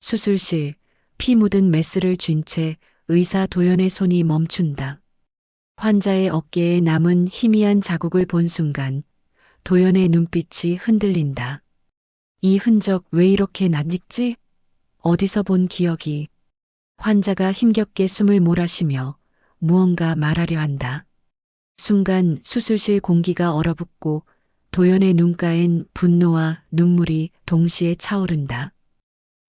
수술실, 피 묻은 메스를 쥔 채 의사 도연의 손이 멈춘다. 환자의 어깨에 남은 희미한 자국을 본 순간 도연의 눈빛이 흔들린다. 이 흔적 왜 이렇게 낯익지? 어디서 본 기억이. 환자가 힘겹게 숨을 몰아쉬며 무언가 말하려 한다. 순간 수술실 공기가 얼어붙고 도연의 눈가엔 분노와 눈물이 동시에 차오른다.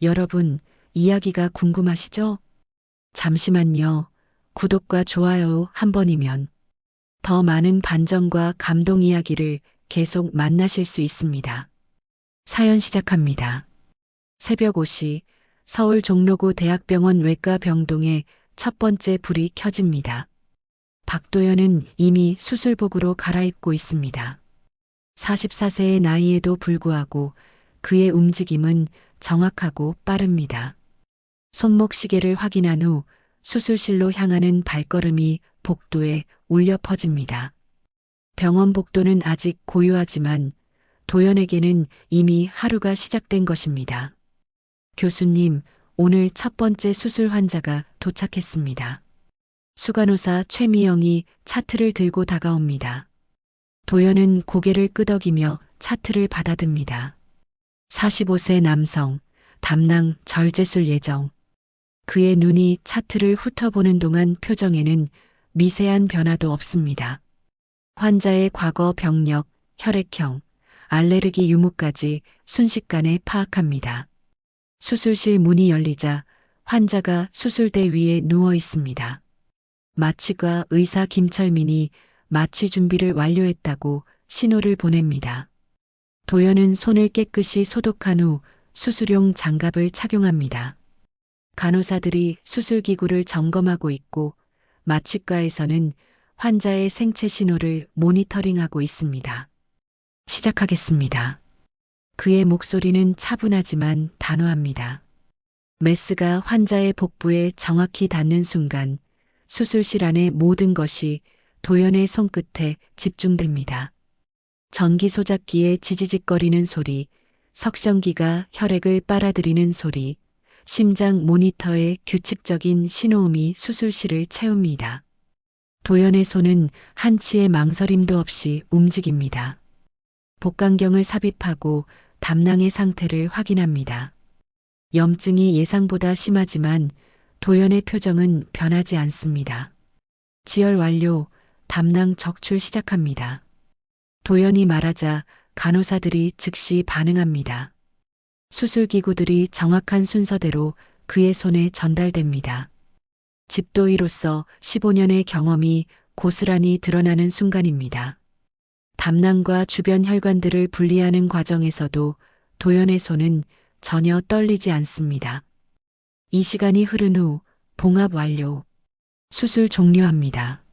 여러분, 이야기가 궁금하시죠? 잠시만요. 구독과 좋아요 한 번이면 더 많은 반전과 감동 이야기를 계속 만나실 수 있습니다. 사연 시작합니다. 새벽 5시 서울 종로구 대학병원 외과 병동에 첫 번째 불이 켜집니다. 박도연은 이미 수술복으로 갈아입고 있습니다. 44세의 나이에도 불구하고 그의 움직임은 정확하고 빠릅니다. 손목 시계를 확인한 후 수술실로 향하는 발걸음이 복도에 울려 퍼집니다. 병원 복도는 아직 고요하지만 도연에게는 이미 하루가 시작된 것입니다. 교수님, 오늘 첫 번째 수술 환자가 도착했습니다. 수간호사 최미영이 차트를 들고 다가옵니다. 도연은 고개를 끄덕이며 차트를 받아듭니다. 45세 남성, 담낭 절제술 예정. 그의 눈이 차트를 훑어보는 동안 표정에는 미세한 변화도 없습니다. 환자의 과거 병력, 혈액형, 알레르기 유무까지 순식간에 파악합니다. 수술실 문이 열리자 환자가 수술대 위에 누워 있습니다. 마취과 의사 김철민이 마취 준비를 완료했다고 신호를 보냅니다. 도연은 손을 깨끗이 소독한 후 수술용 장갑을 착용합니다. 간호사들이 수술기구를 점검하고 있고 마취과에서는 환자의 생체 신호를 모니터링하고 있습니다. 시작하겠습니다. 그의 목소리는 차분하지만 단호합니다. 메스가 환자의 복부에 정확히 닿는 순간 수술실 안의 모든 것이 도연의 손끝에 집중됩니다. 전기 소작기의 지지직거리는 소리, 석션기가 혈액을 빨아들이는 소리, 심장 모니터의 규칙적인 신호음이 수술실을 채웁니다. 도연의 손은 한치의 망설임도 없이 움직입니다. 복강경을 삽입하고 담낭의 상태를 확인합니다. 염증이 예상보다 심하지만 도연의 표정은 변하지 않습니다. 지혈 완료, 담낭 적출 시작합니다. 도연이 말하자 간호사들이 즉시 반응합니다. 수술기구들이 정확한 순서대로 그의 손에 전달됩니다. 집도의로서 15년의 경험이 고스란히 드러나는 순간입니다. 담낭과 주변 혈관들을 분리하는 과정에서도 도연의 손은 전혀 떨리지 않습니다. 이 시간이 흐른 후 봉합 완료. 수술 종료합니다.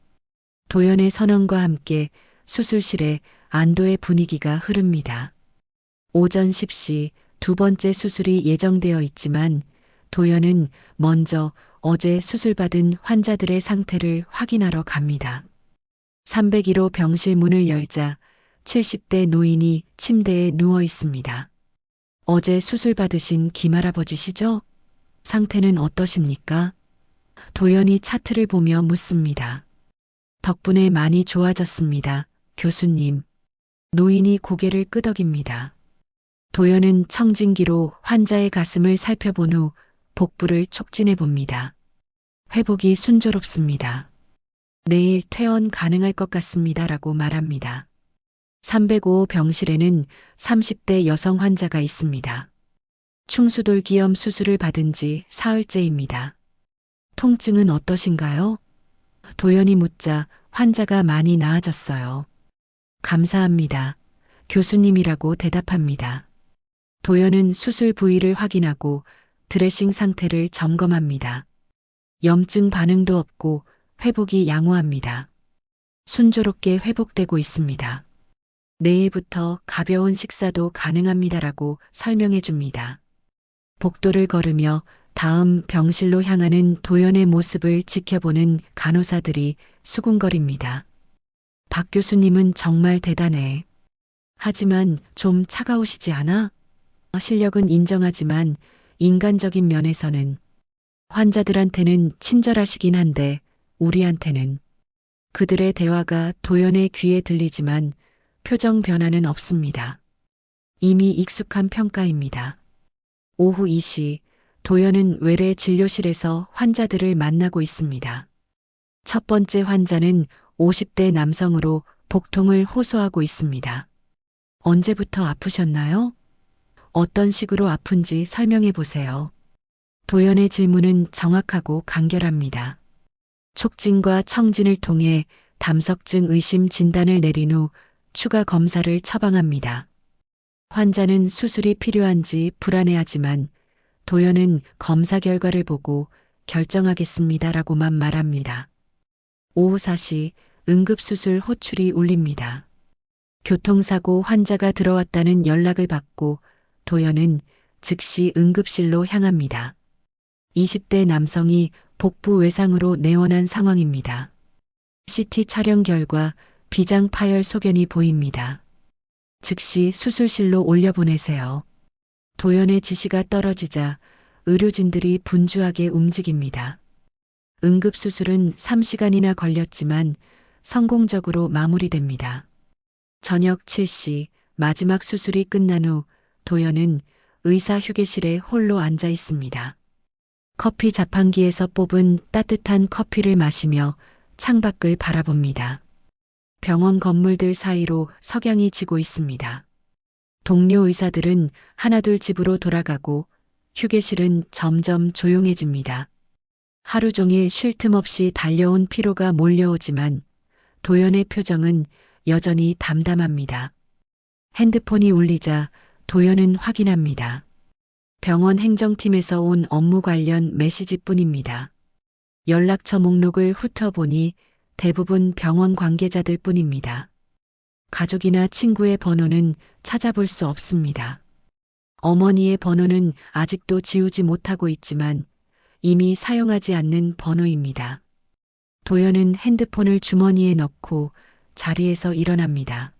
도연의 선언과 함께 수술실에 안도의 분위기가 흐릅니다. 오전 10시 두 번째 수술이 예정되어 있지만 도연은 먼저 어제 수술받은 환자들의 상태를 확인하러 갑니다. 301호 병실 문을 열자 70대 노인이 침대에 누워 있습니다. 어제 수술 받으신 김할아버지시죠? 상태는 어떠십니까? 도연이 차트를 보며 묻습니다. 덕분에 많이 좋아졌습니다, 교수님. 노인이 고개를 끄덕입니다. 도연은 청진기로 환자의 가슴을 살펴본 후 복부를 촉진해 봅니다. 회복이 순조롭습니다. 내일 퇴원 가능할 것 같습니다라고 말합니다. 305호 병실에는 30대 여성 환자가 있습니다. 충수돌기염 수술을 받은 지 사흘째입니다. 통증은 어떠신가요? 도연이 묻자 환자가 많이 나아졌어요. 감사합니다. 교수님이라고 대답합니다. 도연은 수술 부위를 확인하고 드레싱 상태를 점검합니다. 염증 반응도 없고 회복이 양호합니다. 순조롭게 회복되고 있습니다. 내일부터 가벼운 식사도 가능합니다라고 설명해 줍니다. 복도를 걸으며 다음 병실로 향하는 도연의 모습을 지켜보는 간호사들이 수군거립니다. 박 교수님은 정말 대단해. 하지만 좀 차가우시지 않아? 실력은 인정하지만 인간적인 면에서는 환자들한테는 친절하시긴 한데 우리한테는 그들의 대화가 도연의 귀에 들리지만 표정 변화는 없습니다. 이미 익숙한 평가입니다. 오후 2시 도연은 외래 진료실에서 환자들을 만나고 있습니다. 첫 번째 환자는 50대 남성으로 복통을 호소하고 있습니다. 언제부터 아프셨나요? 어떤 식으로 아픈지 설명해 보세요. 도연의 질문은 정확하고 간결합니다. 촉진과 청진을 통해 담석증 의심 진단을 내린 후 추가 검사를 처방합니다. 환자는 수술이 필요한지 불안해하지만 도연은 검사 결과를 보고 결정하겠습니다라고만 말합니다. 오후 4시 응급수술 호출이 울립니다. 교통사고 환자가 들어왔다는 연락을 받고 도연은 즉시 응급실로 향합니다. 20대 남성이 복부 외상으로 내원한 상황입니다. CT 촬영 결과 비장 파열 소견이 보입니다. 즉시 수술실로 올려보내세요. 도연의 지시가 떨어지자 의료진들이 분주하게 움직입니다. 응급수술은 3시간이나 걸렸지만 성공적으로 마무리됩니다. 저녁 7시 마지막 수술이 끝난 후 도연은 의사 휴게실에 홀로 앉아 있습니다. 커피 자판기에서 뽑은 따뜻한 커피를 마시며 창밖을 바라봅니다. 병원 건물들 사이로 석양이 지고 있습니다. 동료 의사들은 하나둘 집으로 돌아가고 휴게실은 점점 조용해집니다. 하루 종일 쉴 틈 없이 달려온 피로가 몰려오지만 도연의 표정은 여전히 담담합니다. 핸드폰이 울리자 도연은 확인합니다. 병원 행정팀에서 온 업무 관련 메시지뿐입니다. 연락처 목록을 훑어보니 대부분 병원 관계자들 뿐입니다. 가족이나 친구의 번호는 찾아볼 수 없습니다. 어머니의 번호는 아직도 지우지 못하고 있지만 이미 사용하지 않는 번호입니다. 도연은 핸드폰을 주머니에 넣고 자리에서 일어납니다.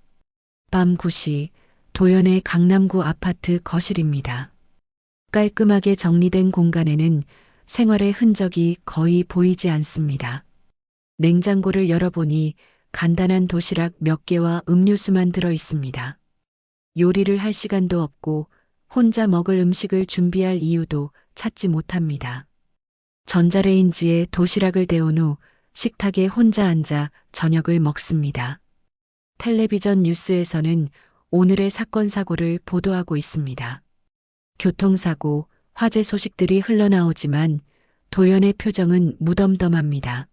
밤 9시 도연의 강남구 아파트 거실입니다. 깔끔하게 정리된 공간에는 생활의 흔적이 거의 보이지 않습니다. 냉장고를 열어보니 간단한 도시락 몇 개와 음료수만 들어 있습니다. 요리를 할 시간도 없고 혼자 먹을 음식을 준비할 이유도 찾지 못합니다. 전자레인지에 도시락을 데운 후 식탁에 혼자 앉아 저녁을 먹습니다. 텔레비전 뉴스에서는 오늘의 사건 사고를 보도하고 있습니다. 교통사고, 화재 소식들이 흘러나오지만 도연의 표정은 무덤덤합니다.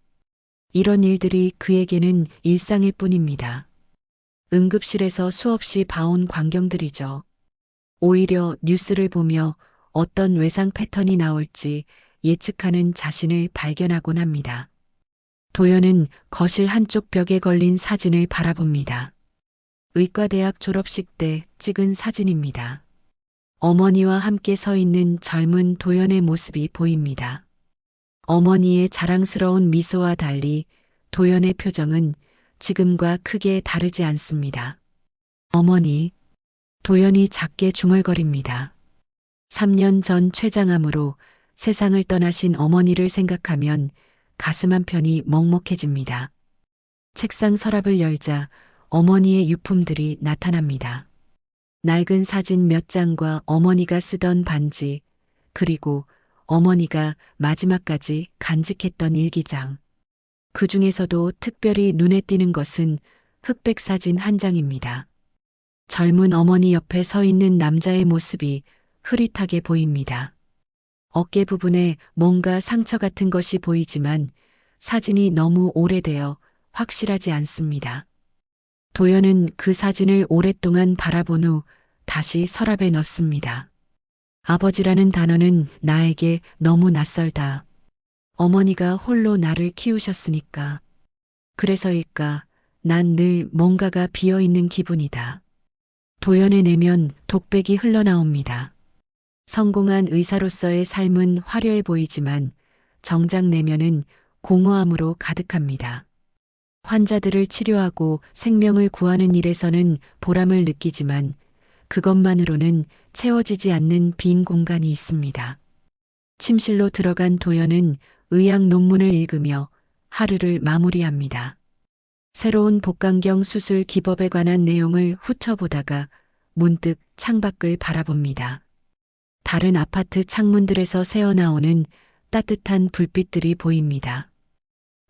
이런 일들이 그에게는 일상일 뿐입니다. 응급실에서 수없이 봐온 광경들이죠. 오히려 뉴스를 보며 어떤 외상 패턴이 나올지 예측하는 자신을 발견하곤 합니다. 도연은 거실 한쪽 벽에 걸린 사진을 바라봅니다. 의과대학 졸업식 때 찍은 사진입니다. 어머니와 함께 서 있는 젊은 도연의 모습이 보입니다. 어머니의 자랑스러운 미소와 달리 도연의 표정은 지금과 크게 다르지 않습니다. 어머니, 도연이 작게 중얼거립니다. 3년 전 췌장암으로 세상을 떠나신 어머니를 생각하면 가슴 한편이 먹먹해집니다. 책상 서랍을 열자 어머니의 유품들이 나타납니다. 낡은 사진 몇 장과 어머니가 쓰던 반지, 그리고 어머니가 마지막까지 간직했던 일기장. 그 중에서도 특별히 눈에 띄는 것은 흑백 사진 한 장입니다. 젊은 어머니 옆에 서 있는 남자의 모습이 흐릿하게 보입니다. 어깨 부분에 뭔가 상처 같은 것이 보이지만 사진이 너무 오래되어 확실하지 않습니다. 도연은 그 사진을 오랫동안 바라본 후 다시 서랍에 넣습니다. 아버지라는 단어는 나에게 너무 낯설다. 어머니가 홀로 나를 키우셨으니까. 그래서일까 난 늘 뭔가가 비어있는 기분이다. 도연의 내면 독백이 흘러나옵니다. 성공한 의사로서의 삶은 화려해 보이지만 정작 내면은 공허함으로 가득합니다. 환자들을 치료하고 생명을 구하는 일에서는 보람을 느끼지만 그것만으로는 채워지지 않는 빈 공간이 있습니다. 침실로 들어간 도연은 의학 논문을 읽으며 하루를 마무리합니다. 새로운 복강경 수술 기법에 관한 내용을 훑어보다가 문득 창밖을 바라봅니다. 다른 아파트 창문들에서 새어나오는 따뜻한 불빛들이 보입니다.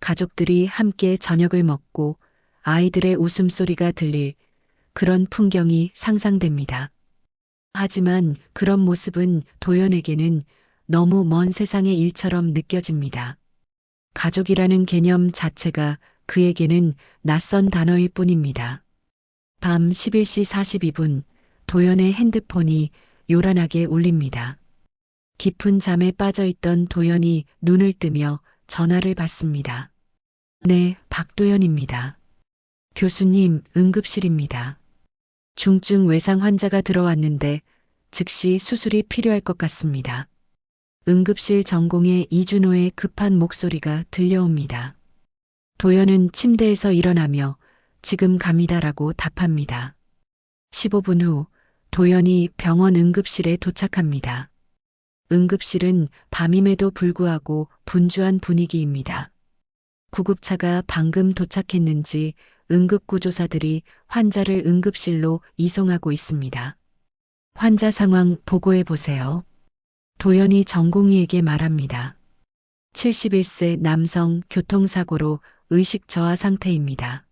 가족들이 함께 저녁을 먹고 아이들의 웃음소리가 들릴 그런 풍경이 상상됩니다. 하지만 그런 모습은 도연에게는 너무 먼 세상의 일처럼 느껴집니다. 가족이라는 개념 자체가 그에게는 낯선 단어일 뿐입니다. 밤 11시 42분 도연의 핸드폰이 요란하게 울립니다. 깊은 잠에 빠져있던 도연이 눈을 뜨며 전화를 받습니다. 네, 박도연입니다. 교수님, 응급실입니다. 중증 외상 환자가 들어왔는데 즉시 수술이 필요할 것 같습니다. 응급실 전공의 이준호의 급한 목소리가 들려옵니다. 도연은 침대에서 일어나며 지금 갑니다라고 답합니다. 15분 후 도연이 병원 응급실에 도착합니다. 응급실은 밤임에도 불구하고 분주한 분위기입니다. 구급차가 방금 도착했는지 응급구조사들이 환자를 응급실로 이송하고 있습니다. 환자 상황 보고해 보세요. 도연이 전공의에게 말합니다. 71세 남성 교통사고로 의식 저하 상태입니다.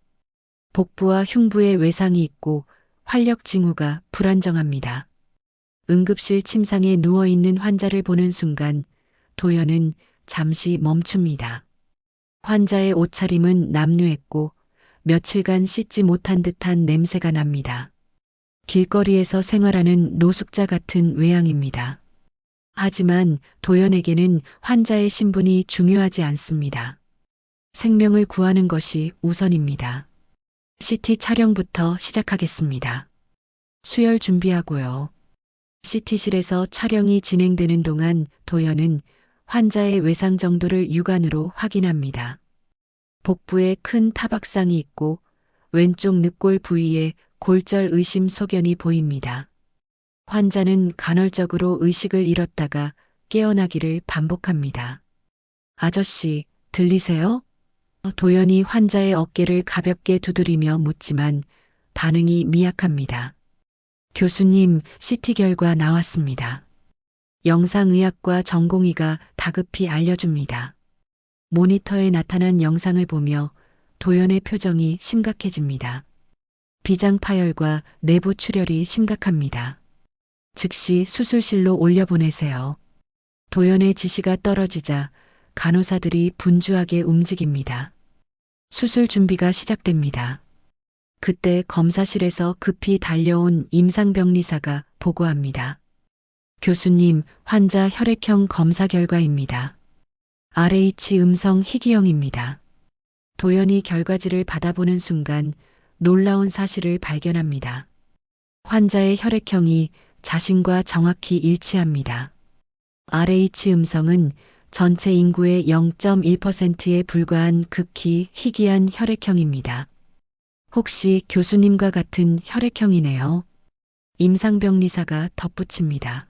복부와 흉부에 외상이 있고 활력 징후가 불안정합니다. 응급실 침상에 누워있는 환자를 보는 순간 도연은 잠시 멈춥니다. 환자의 옷차림은 남루했고 며칠간 씻지 못한 듯한 냄새가 납니다. 길거리에서 생활하는 노숙자 같은 외양입니다. 하지만 도연에게는 환자의 신분이 중요하지 않습니다. 생명을 구하는 것이 우선입니다. CT 촬영부터 시작하겠습니다. 수혈 준비하고요. CT실에서 촬영이 진행되는 동안 도연은 환자의 외상 정도를 육안으로 확인합니다. 복부에 큰 타박상이 있고 왼쪽 늑골 부위에 골절 의심 소견이 보입니다. 환자는 간헐적으로 의식을 잃었다가 깨어나기를 반복합니다. 아저씨, 들리세요? 도연이 환자의 어깨를 가볍게 두드리며 묻지만 반응이 미약합니다. 교수님, CT 결과 나왔습니다. 영상의학과 전공의가 다급히 알려줍니다. 모니터에 나타난 영상을 보며 도연의 표정이 심각해집니다. 비장 파열과 내부 출혈이 심각합니다. 즉시 수술실로 올려보내세요. 도연의 지시가 떨어지자 간호사들이 분주하게 움직입니다. 수술 준비가 시작됩니다. 그때 검사실에서 급히 달려온 임상병리사가 보고합니다. 교수님, 환자 혈액형 검사 결과입니다. RH 음성 희귀형입니다. 도연이 결과지를 받아보는 순간 놀라운 사실을 발견합니다. 환자의 혈액형이 자신과 정확히 일치합니다. RH 음성은 전체 인구의 0.1%에 불과한 극히 희귀한 혈액형입니다. 혹시 교수님과 같은 혈액형이네요. 임상병리사가 덧붙입니다.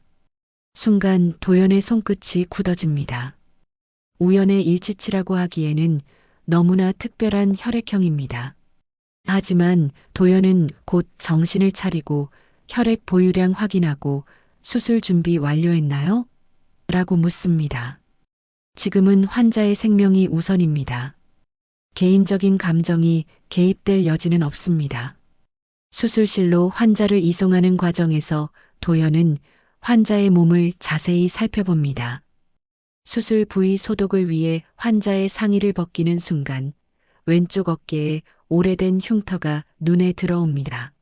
순간 도연의 손끝이 굳어집니다. 우연의 일치치라고 하기에는 너무나 특별한 혈액형입니다. 하지만 도연은 곧 정신을 차리고 혈액 보유량 확인하고 수술 준비 완료했나요? 라고 묻습니다. 지금은 환자의 생명이 우선입니다. 개인적인 감정이 개입될 여지는 없습니다. 수술실로 환자를 이송하는 과정에서 도연은 환자의 몸을 자세히 살펴봅니다. 수술 부위 소독을 위해 환자의 상의를 벗기는 순간 왼쪽 어깨에 오래된 흉터가 눈에 들어옵니다.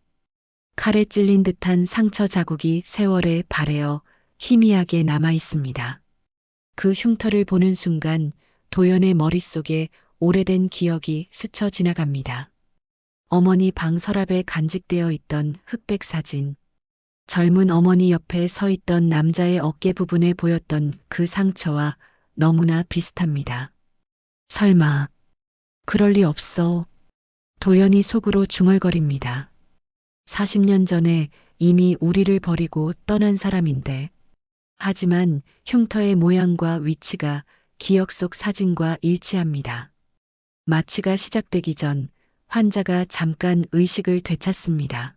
칼에 찔린 듯한 상처 자국이 세월에 발해어 희미하게 남아 있습니다. 그 흉터를 보는 순간 도연의 머릿속에 오래된 기억이 스쳐 지나갑니다. 어머니 방 서랍에 간직되어 있던 흑백 사진. 젊은 어머니 옆에 서 있던 남자의 어깨 부분에 보였던 그 상처와 너무나 비슷합니다. 설마, 그럴 리 없어. 도연이 속으로 중얼거립니다. 40년 전에 이미 우리를 버리고 떠난 사람인데. 하지만 흉터의 모양과 위치가 기억 속 사진과 일치합니다. 마취가 시작되기 전 환자가 잠깐 의식을 되찾습니다.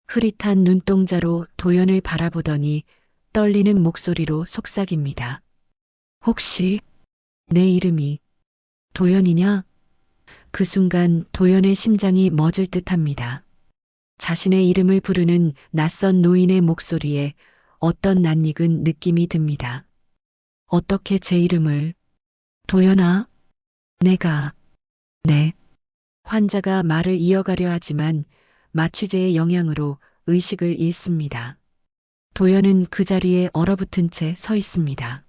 흐릿한 눈동자로 도연을 바라보더니 떨리는 목소리로 속삭입니다. 혹시 내 이름이 도연이냐? 그 순간 도연의 심장이 멎을 듯합니다. 자신의 이름을 부르는 낯선 노인의 목소리에 어떤 낯익은 느낌이 듭니다. 어떻게 제 이름을? 도연아? 네. 환자가 말을 이어가려 하지만 마취제의 영향으로 의식을 잃습니다. 도연은 그 자리에 얼어붙은 채 서 있습니다.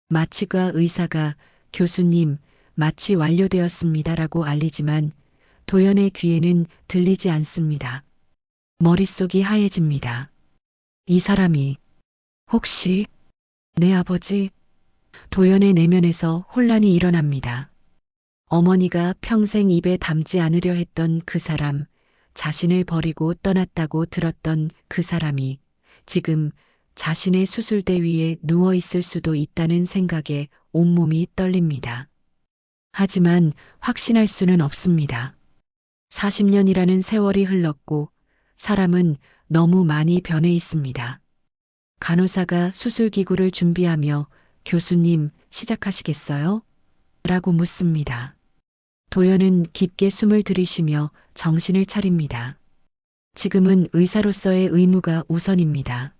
마취과 의사가 교수님, 마취 완료되었습니다라고 알리지만 도연의 귀에는 들리지 않습니다. 머릿속이 하얘집니다. 이 사람이 혹시 내 아버지? 도연의 내면에서 혼란이 일어납니다. 어머니가 평생 입에 담지 않으려 했던 그 사람, 자신을 버리고 떠났다고 들었던 그 사람이 지금 자신의 수술대 위에 누워 있을 수도 있다는 생각에 온몸이 떨립니다. 하지만 확신할 수는 없습니다. 40년이라는 세월이 흘렀고 사람은 너무 많이 변해 있습니다. 간호사가 수술기구를 준비하며 교수님 시작하시겠어요? 라고 묻습니다. 도연은 깊게 숨을 들이쉬며 정신을 차립니다. 지금은 의사로서의 의무가 우선입니다.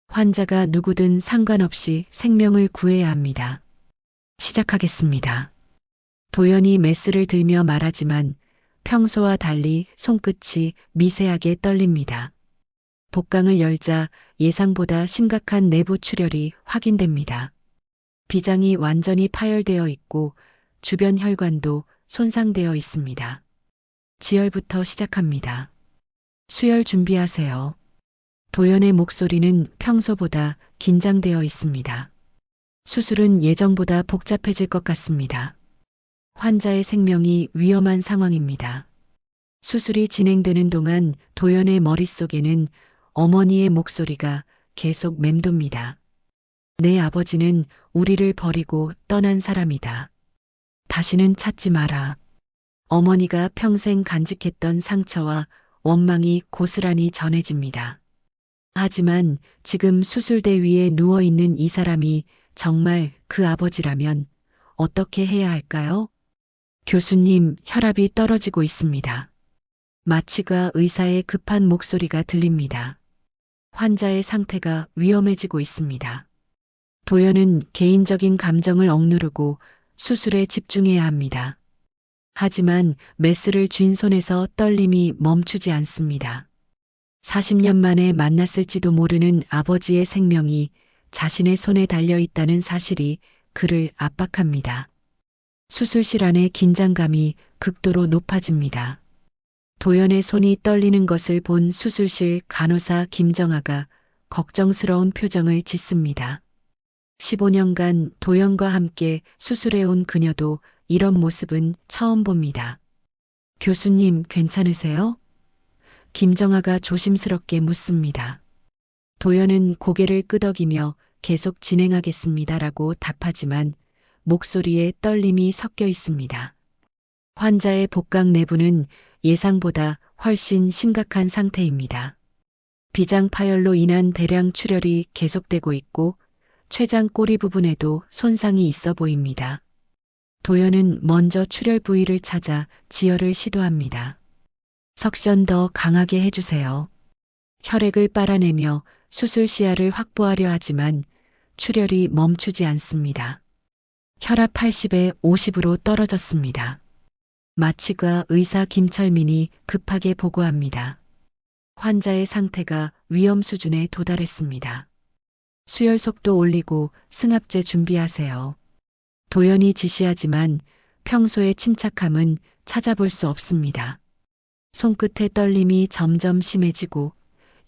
환자가 누구든 상관없이 생명을 구해야 합니다. 시작하겠습니다. 도연이 메스를 들며 말하지만 평소와 달리 손끝이 미세하게 떨립니다. 복강을 열자 예상보다 심각한 내부 출혈이 확인됩니다. 비장이 완전히 파열되어 있고 주변 혈관도 손상되어 있습니다. 지혈부터 시작합니다. 수혈 준비하세요. 도연의 목소리는 평소보다 긴장되어 있습니다. 수술은 예정보다 복잡해질 것 같습니다. 환자의 생명이 위험한 상황입니다. 수술이 진행되는 동안 도연의 머릿속에는 어머니의 목소리가 계속 맴돕니다. 내 아버지는 우리를 버리고 떠난 사람이다. 다시는 찾지 마라. 어머니가 평생 간직했던 상처와 원망이 고스란히 전해집니다. 하지만 지금 수술대 위에 누워있는 이 사람이 정말 그 아버지라면 어떻게 해야 할까요? 교수님, 혈압이 떨어지고 있습니다. 마취가 의사의 급한 목소리가 들립니다. 환자의 상태가 위험해지고 있습니다. 도연은 개인적인 감정을 억누르고 수술에 집중해야 합니다. 하지만 메스를 쥔 손에서 떨림이 멈추지 않습니다. 40년 만에 만났을지도 모르는 아버지의 생명이 자신의 손에 달려 있다는 사실이 그를 압박합니다. 수술실 안의 긴장감이 극도로 높아집니다. 도연의 손이 떨리는 것을 본 수술실 간호사 김정아가 걱정스러운 표정을 짓습니다. 15년간 도연과 함께 수술해온 그녀도 이런 모습은 처음 봅니다. 교수님, 괜찮으세요? 김정아가 조심스럽게 묻습니다. 도연은 고개를 끄덕이며 계속 진행하겠습니다라고 답하지만 목소리에 떨림이 섞여 있습니다. 환자의 복강 내부는 예상보다 훨씬 심각한 상태입니다. 비장 파열로 인한 대량 출혈이 계속되고 있고 췌장 꼬리 부분에도 손상이 있어 보입니다. 도연은 먼저 출혈 부위를 찾아 지혈을 시도합니다. 석션 더 강하게 해주세요. 혈액을 빨아내며 수술 시야를 확보하려 하지만 출혈이 멈추지 않습니다. 혈압 80에 50으로 떨어졌습니다. 마취과 의사 김철민이 급하게 보고합니다. 환자의 상태가 위험 수준에 도달했습니다. 수혈 속도 올리고 승합제 준비하세요. 도연이 지시하지만 평소의 침착함은 찾아볼 수 없습니다. 손끝의 떨림이 점점 심해지고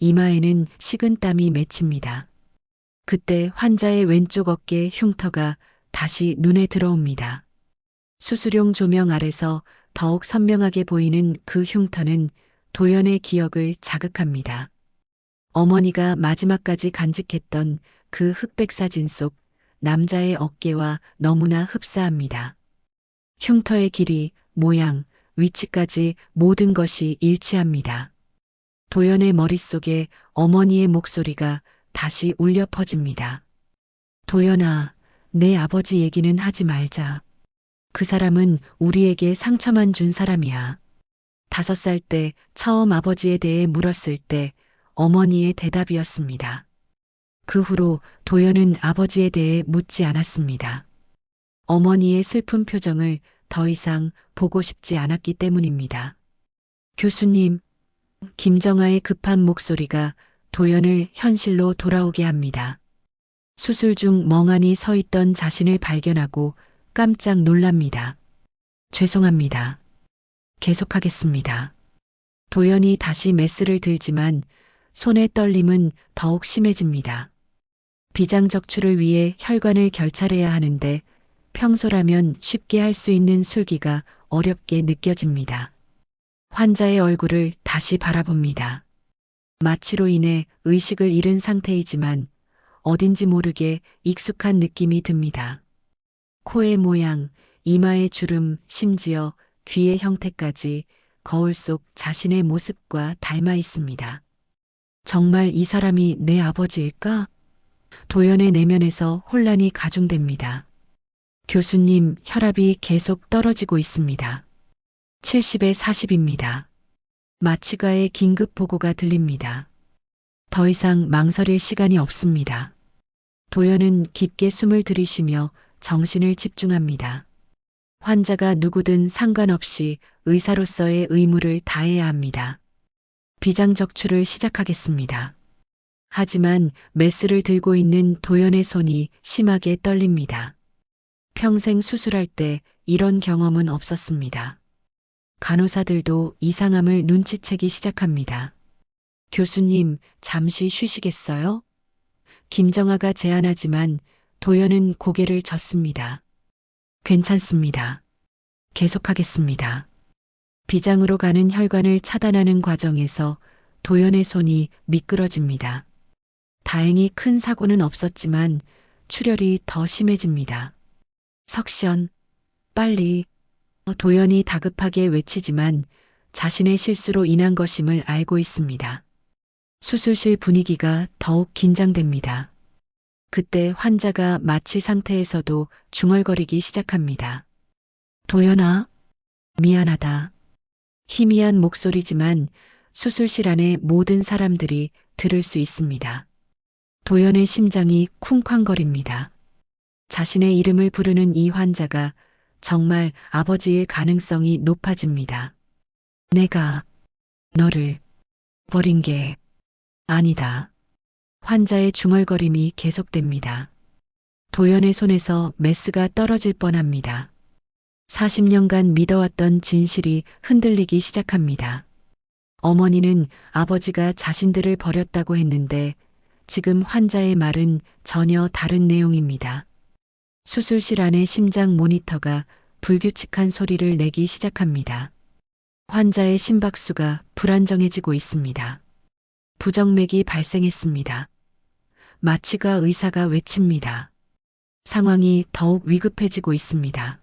이마에는 식은땀이 맺힙니다. 그때 환자의 왼쪽 어깨 흉터가 다시 눈에 들어옵니다. 수술용 조명 아래서 더욱 선명하게 보이는 그 흉터는 도연의 기억을 자극합니다. 어머니가 마지막까지 간직했던 그 흑백 사진 속 남자의 어깨와 너무나 흡사합니다. 흉터의 길이, 모양, 위치까지 모든 것이 일치합니다. 도연의 머릿속에 어머니의 목소리가 다시 울려 퍼집니다. 도연아, 내 아버지 얘기는 하지 말자. 그 사람은 우리에게 상처만 준 사람이야. 5살 때 처음 아버지에 대해 물었을 때 어머니의 대답이었습니다. 그 후로 도연은 아버지에 대해 묻지 않았습니다. 어머니의 슬픈 표정을 더 이상 보고 싶지 않았기 때문입니다. 교수님, 김정아의 급한 목소리가 도연을 현실로 돌아오게 합니다. 수술 중 멍하니 서 있던 자신을 발견하고 깜짝 놀랍니다. 죄송합니다. 계속하겠습니다. 도연이 다시 메스를 들지만 손의 떨림은 더욱 심해집니다. 비장적출을 위해 혈관을 결찰해야 하는데 평소라면 쉽게 할 수 있는 술기가 어렵게 느껴집니다. 환자의 얼굴을 다시 바라봅니다. 마취로 인해 의식을 잃은 상태이지만 어딘지 모르게 익숙한 느낌이 듭니다. 코의 모양, 이마의 주름, 심지어 귀의 형태까지 거울 속 자신의 모습과 닮아 있습니다. 정말 이 사람이 내 아버지일까? 도연의 내면에서 혼란이 가중됩니다. 교수님, 혈압이 계속 떨어지고 있습니다. 70에 40입니다. 마취가의 긴급 보고가 들립니다. 더 이상 망설일 시간이 없습니다. 도연은 깊게 숨을 들이쉬며 정신을 집중합니다. 환자가 누구든 상관없이 의사로서의 의무를 다해야 합니다. 비장적출을 시작하겠습니다. 하지만 메스를 들고 있는 도연의 손이 심하게 떨립니다. 평생 수술할 때 이런 경험은 없었습니다. 간호사들도 이상함을 눈치채기 시작합니다. 교수님, 잠시 쉬시겠어요? 김정아가 제안하지만 도연은 고개를 젓습니다. 괜찮습니다. 계속하겠습니다. 비장으로 가는 혈관을 차단하는 과정에서 도연의 손이 미끄러집니다. 다행히 큰 사고는 없었지만 출혈이 더 심해집니다. 석션, 빨리. 도연이 다급하게 외치지만 자신의 실수로 인한 것임을 알고 있습니다. 수술실 분위기가 더욱 긴장됩니다. 그때 환자가 마취 상태에서도 중얼거리기 시작합니다. 도연아, 미안하다. 희미한 목소리지만 수술실 안의 모든 사람들이 들을 수 있습니다. 도연의 심장이 쿵쾅거립니다. 자신의 이름을 부르는 이 환자가 정말 아버지일 가능성이 높아집니다. 내가 너를 버린 게 아니다. 환자의 중얼거림이 계속됩니다. 도연의 손에서 메스가 떨어질 뻔합니다. 40년간 믿어왔던 진실이 흔들리기 시작합니다. 어머니는 아버지가 자신들을 버렸다고 했는데 지금 환자의 말은 전혀 다른 내용입니다. 수술실 안의 심장 모니터가 불규칙한 소리를 내기 시작합니다. 환자의 심박수가 불안정해지고 있습니다. 부정맥이 발생했습니다. 마취가 의사가 외칩니다. 상황이 더욱 위급해지고 있습니다.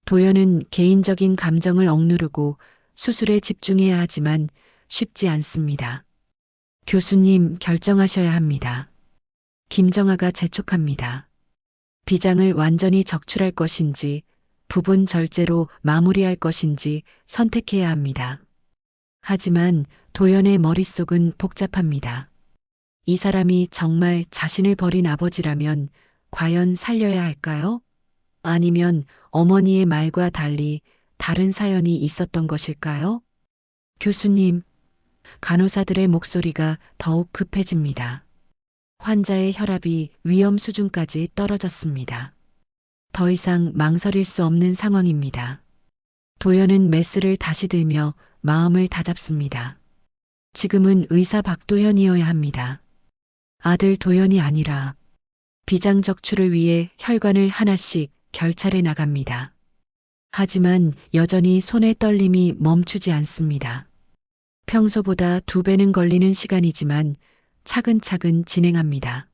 도연은 개인적인 감정을 억누르고 수술에 집중해야 하지만 쉽지 않습니다. 교수님, 결정하셔야 합니다. 김정아가 재촉합니다. 비장을 완전히 적출할 것인지 부분 절제로 마무리할 것인지 선택해야 합니다. 하지만 도연의 머릿속은 복잡합니다. 이 사람이 정말 자신을 버린 아버지라면 과연 살려야 할까요? 아니면 어머니의 말과 달리 다른 사연이 있었던 것일까요? 교수님, 간호사들의 목소리가 더욱 급해집니다. 환자의 혈압이 위험 수준까지 떨어졌습니다. 더 이상 망설일 수 없는 상황입니다. 도연은 메스를 다시 들며 마음을 다잡습니다. 지금은 의사 박도현이어야 합니다. 아들 도연이 아니라 비장적출을 위해 혈관을 하나씩 결찰해 나갑니다. 하지만 여전히 손의 떨림이 멈추지 않습니다. 평소보다 2배는 걸리는 시간이지만 차근차근 진행합니다.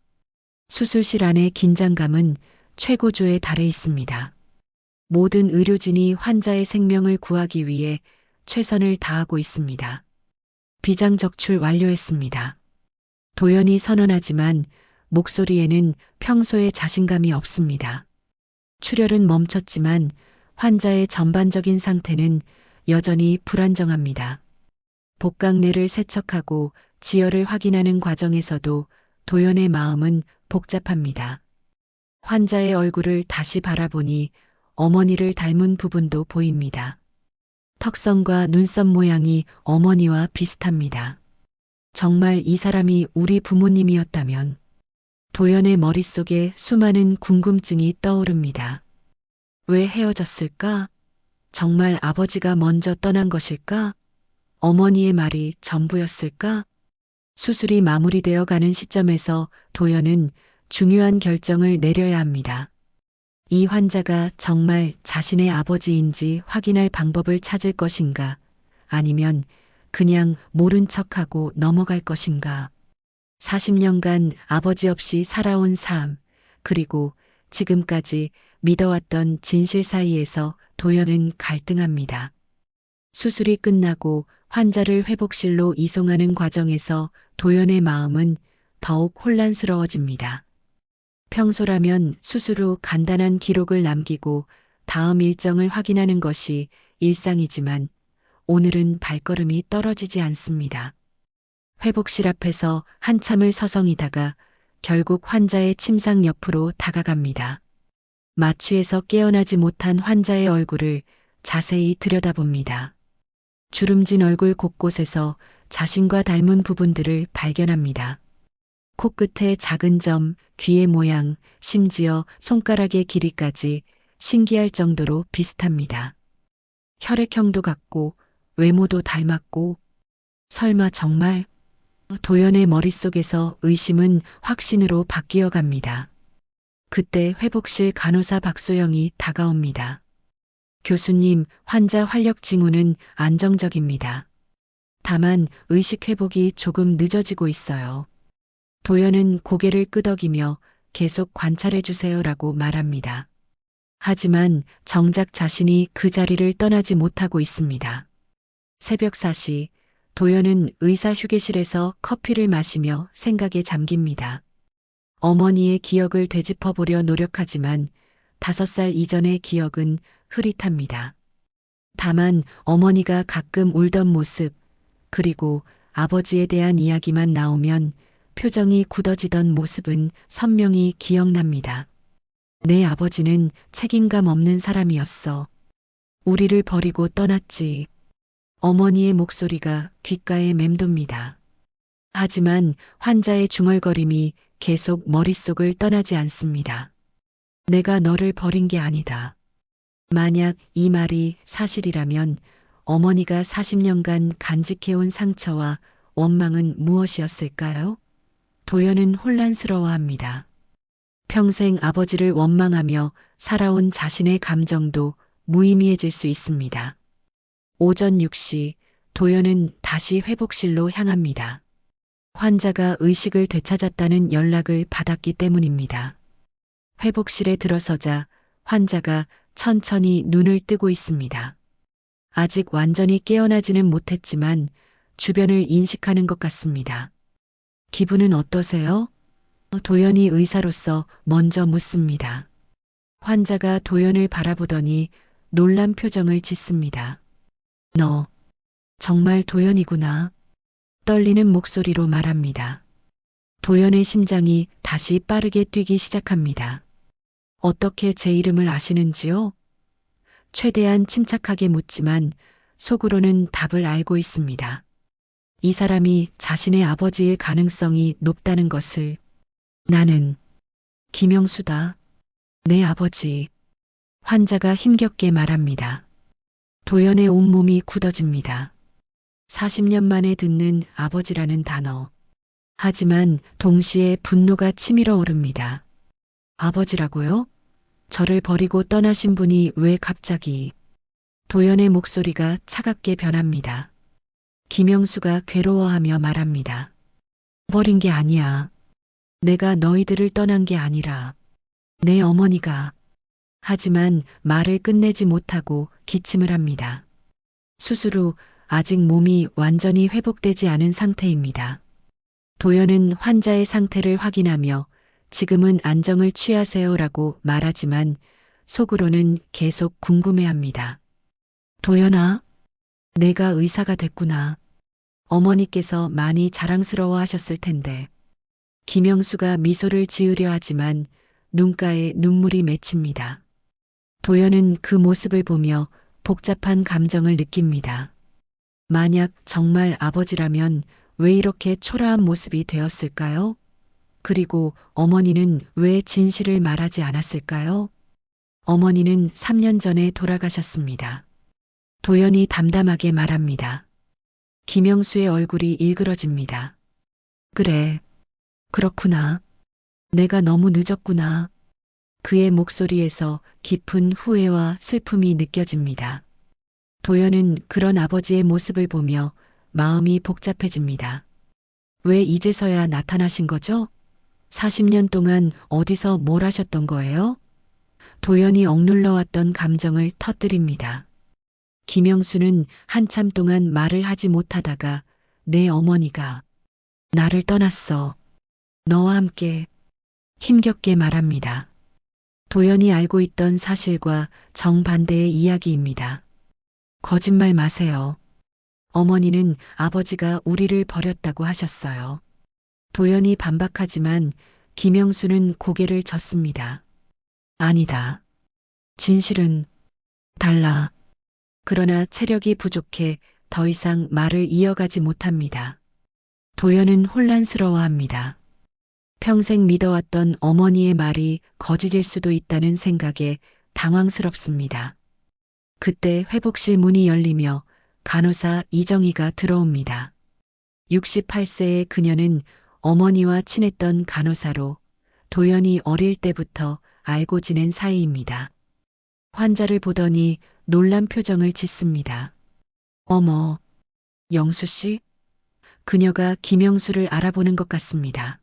수술실 안의 긴장감은 최고조에 달해 있습니다. 모든 의료진이 환자의 생명을 구하기 위해 최선을 다하고 있습니다. 비장 적출 완료했습니다. 도연이 선언하지만 목소리에는 평소의 자신감이 없습니다. 출혈은 멈췄지만 환자의 전반적인 상태는 여전히 불안정합니다. 복강내를 세척하고 지혈을 확인하는 과정에서도 도연의 마음은 복잡합니다. 환자의 얼굴을 다시 바라보니 어머니를 닮은 부분도 보입니다. 턱선과 눈썹 모양이 어머니와 비슷합니다. 정말 이 사람이 우리 부모님이었다면. 도연의 머릿속에 수많은 궁금증이 떠오릅니다. 왜 헤어졌을까? 정말 아버지가 먼저 떠난 것일까? 어머니의 말이 전부였을까? 수술이 마무리되어 가는 시점에서 도연은 중요한 결정을 내려야 합니다. 이 환자가 정말 자신의 아버지인지 확인할 방법을 찾을 것인가? 아니면 그냥 모른 척하고 넘어갈 것인가? 40년간 아버지 없이 살아온 삶, 그리고 지금까지 믿어왔던 진실 사이에서 도연은 갈등합니다. 수술이 끝나고 환자를 회복실로 이송하는 과정에서 도연의 마음은 더욱 혼란스러워집니다. 평소라면 수술 후 간단한 기록을 남기고 다음 일정을 확인하는 것이 일상이지만 오늘은 발걸음이 떨어지지 않습니다. 회복실 앞에서 한참을 서성이다가 결국 환자의 침상 옆으로 다가갑니다. 마취에서 깨어나지 못한 환자의 얼굴을 자세히 들여다봅니다. 주름진 얼굴 곳곳에서 자신과 닮은 부분들을 발견합니다. 코끝의 작은 점, 귀의 모양, 심지어 손가락의 길이까지 신기할 정도로 비슷합니다. 혈액형도 같고 외모도 닮았고 설마 정말? 도연의 머릿속에서 의심은 확신으로 바뀌어 갑니다. 그때 회복실 간호사 박소영이 다가옵니다. 교수님, 환자 활력 징후는 안정적입니다. 다만 의식 회복이 조금 늦어지고 있어요. 도연은 고개를 끄덕이며 계속 관찰해 주세요라고 말합니다. 하지만 정작 자신이 그 자리를 떠나지 못하고 있습니다. 새벽 4시 도연은 의사 휴게실에서 커피를 마시며 생각에 잠깁니다. 어머니의 기억을 되짚어보려 노력하지만 5살 이전의 기억은 흐릿합니다. 다만 어머니가 가끔 울던 모습, 그리고 아버지에 대한 이야기만 나오면 표정이 굳어지던 모습은 선명히 기억납니다. 내 아버지는 책임감 없는 사람이었어. 우리를 버리고 떠났지. 어머니의 목소리가 귓가에 맴돕니다. 하지만 환자의 중얼거림이 계속 머릿속을 떠나지 않습니다. 내가 너를 버린 게 아니다. 만약 이 말이 사실이라면 어머니가 40년간 간직해온 상처와 원망은 무엇이었을까요? 도연은 혼란스러워합니다. 평생 아버지를 원망하며 살아온 자신의 감정도 무의미해질 수 있습니다. 오전 6시 도연은 다시 회복실로 향합니다. 환자가 의식을 되찾았다는 연락을 받았기 때문입니다. 회복실에 들어서자 환자가 천천히 눈을 뜨고 있습니다. 아직 완전히 깨어나지는 못했지만 주변을 인식하는 것 같습니다. 기분은 어떠세요? 도연이 의사로서 먼저 묻습니다. 환자가 도연을 바라보더니 놀란 표정을 짓습니다. 너 정말 도연이구나. 떨리는 목소리로 말합니다. 도연의 심장이 다시 빠르게 뛰기 시작합니다. 어떻게 제 이름을 아시는지요? 최대한 침착하게 묻지만 속으로는 답을 알고 있습니다. 이 사람이 자신의 아버지일 가능성이 높다는 것을. 나는 김영수다. 내 아버지. 환자가 힘겹게 말합니다. 도연의 온몸이 굳어집니다. 40년 만에 듣는 아버지라는 단어. 하지만 동시에 분노가 치밀어 오릅니다. 아버지라고요? 저를 버리고 떠나신 분이 왜 갑자기? 도연의 목소리가 차갑게 변합니다. 김영수가 괴로워하며 말합니다. 버린 게 아니야. 내가 너희들을 떠난 게 아니라 내 어머니가. 하지만 말을 끝내지 못하고 기침을 합니다. 수술 후 아직 몸이 완전히 회복되지 않은 상태입니다. 도연은 환자의 상태를 확인하며 지금은 안정을 취하세요라고 말하지만 속으로는 계속 궁금해합니다. 도연아, 내가 의사가 됐구나. 어머니께서 많이 자랑스러워 하셨을 텐데. 김영수가 미소를 지으려 하지만 눈가에 눈물이 맺힙니다. 도연은 그 모습을 보며 복잡한 감정을 느낍니다. 만약 정말 아버지라면 왜 이렇게 초라한 모습이 되었을까요? 그리고 어머니는 왜 진실을 말하지 않았을까요? 어머니는 3년 전에 돌아가셨습니다. 도연이 담담하게 말합니다. 김영수의 얼굴이 일그러집니다. 그래, 그렇구나. 내가 너무 늦었구나. 그의 목소리에서 깊은 후회와 슬픔이 느껴집니다. 도연은 그런 아버지의 모습을 보며 마음이 복잡해집니다. 왜 이제서야 나타나신 거죠? 40년 동안 어디서 뭘 하셨던 거예요? 도연이 억눌러왔던 감정을 터뜨립니다. 김영수는 한참 동안 말을 하지 못하다가 내 어머니가 나를 떠났어. 너와 함께 힘겹게 말합니다. 도연이 알고 있던 사실과 정반대의 이야기입니다. 거짓말 마세요. 어머니는 아버지가 우리를 버렸다고 하셨어요. 도연이 반박하지만 김영수는 고개를 젓습니다. 아니다. 진실은 달라. 그러나 체력이 부족해 더 이상 말을 이어가지 못합니다. 도연은 혼란스러워합니다. 평생 믿어왔던 어머니의 말이 거짓일 수도 있다는 생각에 당황스럽습니다. 그때 회복실 문이 열리며 간호사 이정희가 들어옵니다. 68세의 그녀는 어머니와 친했던 간호사로 도연이 어릴 때부터 알고 지낸 사이입니다. 환자를 보더니 놀란 표정을 짓습니다. 어머, 영수 씨? 그녀가 김영수를 알아보는 것 같습니다.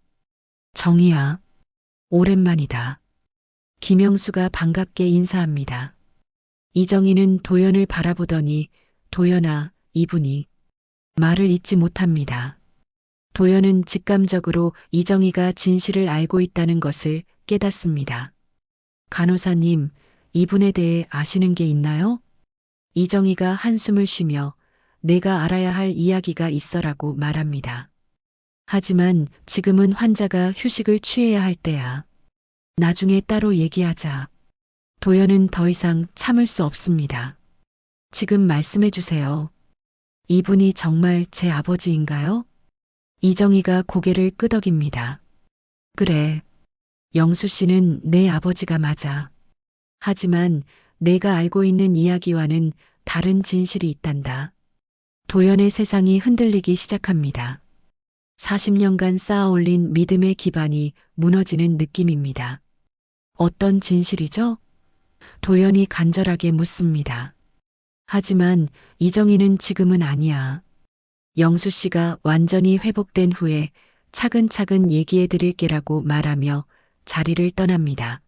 정희야, 오랜만이다. 김영수가 반갑게 인사합니다. 이정희는 도연을 바라보더니 도연아, 이분이 말을 잇지 못합니다. 도연은 직감적으로 이정희가 진실을 알고 있다는 것을 깨닫습니다. 간호사님, 이분에 대해 아시는 게 있나요? 이정희가 한숨을 쉬며 내가 알아야 할 이야기가 있어라고 말합니다. 하지만 지금은 환자가 휴식을 취해야 할 때야. 나중에 따로 얘기하자. 도연은 더 이상 참을 수 없습니다. 지금 말씀해 주세요. 이분이 정말 제 아버지인가요? 이정희가 고개를 끄덕입니다. 그래. 영수 씨는 내 아버지가 맞아. 하지만 내가 알고 있는 이야기와는 다른 진실이 있단다. 도연의 세상이 흔들리기 시작합니다. 40년간 쌓아올린 믿음의 기반이 무너지는 느낌입니다. 어떤 진실이죠? 도연이 간절하게 묻습니다. 하지만 이정희는 지금은 아니야. 영수 씨가 완전히 회복된 후에 차근차근 얘기해 드릴게라고 말하며 자리를 떠납니다.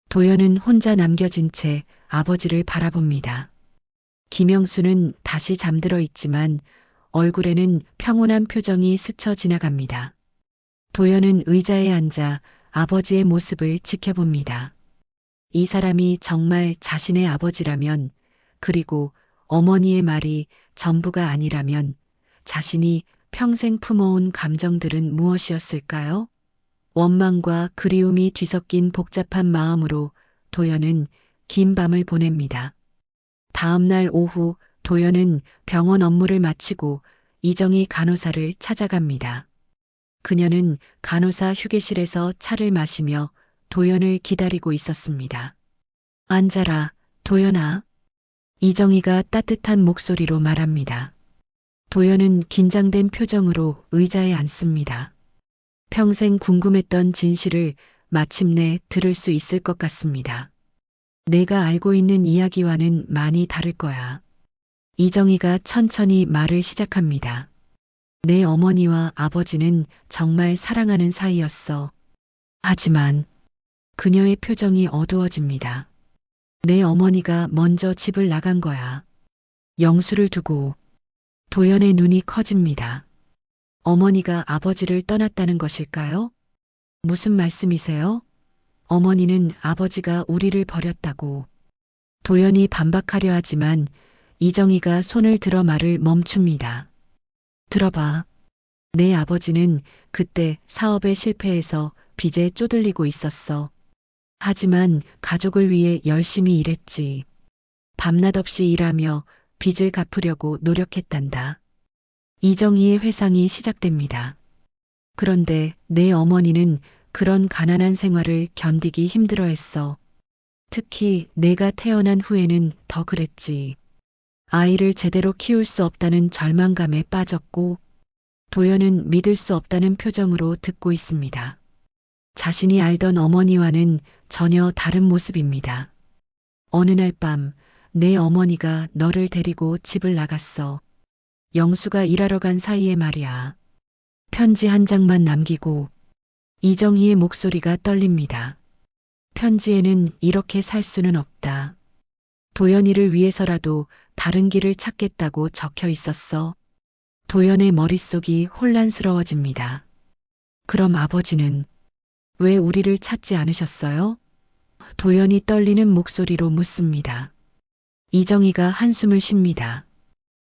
도연은 혼자 남겨진 채 아버지를 바라봅니다. 김영수는 다시 잠들어 있지만 얼굴에는 평온한 표정이 스쳐 지나갑니다. 도연은 의자에 앉아 아버지의 모습을 지켜봅니다. 이 사람이 정말 자신의 아버지라면, 그리고 어머니의 말이 전부가 아니라면 자신이 평생 품어온 감정들은 무엇이었을까요? 원망과 그리움이 뒤섞인 복잡한 마음으로 도연은 긴 밤을 보냅니다. 다음 날 오후 도연은 병원 업무를 마치고 이정희 간호사를 찾아갑니다. 그녀는 간호사 휴게실에서 차를 마시며 도연을 기다리고 있었습니다. 앉아라, 도연아. 이정희가 따뜻한 목소리로 말합니다. 도연은 긴장된 표정으로 의자에 앉습니다. 평생 궁금했던 진실을 마침내 들을 수 있을 것 같습니다. 내가 알고 있는 이야기와는 많이 다를 거야. 이정희가 천천히 말을 시작합니다. 내 어머니와 아버지는 정말 사랑하는 사이였어. 하지만 그녀의 표정이 어두워집니다. 내 어머니가 먼저 집을 나간 거야. 영수를 두고. 도연의 눈이 커집니다. 어머니가 아버지를 떠났다는 것일까요? 무슨 말씀이세요? 어머니는 아버지가 우리를 버렸다고. 도연이 반박하려 하지만 이정희가 손을 들어 말을 멈춥니다. 들어봐. 내 아버지는 그때 사업에 실패해서 빚에 쪼들리고 있었어. 하지만 가족을 위해 열심히 일했지. 밤낮 없이 일하며 빚을 갚으려고 노력했단다. 이정희의 회상이 시작됩니다. 그런데 내 어머니는 그런 가난한 생활을 견디기 힘들어했어. 특히 내가 태어난 후에는 더 그랬지. 아이를 제대로 키울 수 없다는 절망감에 빠졌고, 도연은 믿을 수 없다는 표정으로 듣고 있습니다. 자신이 알던 어머니와는 전혀 다른 모습입니다. 어느 날 밤, 내 어머니가 너를 데리고 집을 나갔어. 영수가 일하러 간 사이에 말이야. 편지 한 장만 남기고. 이정희의 목소리가 떨립니다. 편지에는 이렇게 살 수는 없다. 도연이를 위해서라도 다른 길을 찾겠다고 적혀 있었어. 도연의 머릿속이 혼란스러워집니다. 그럼 아버지는 왜 우리를 찾지 않으셨어요? 도연이 떨리는 목소리로 묻습니다. 이정희가 한숨을 쉽니다.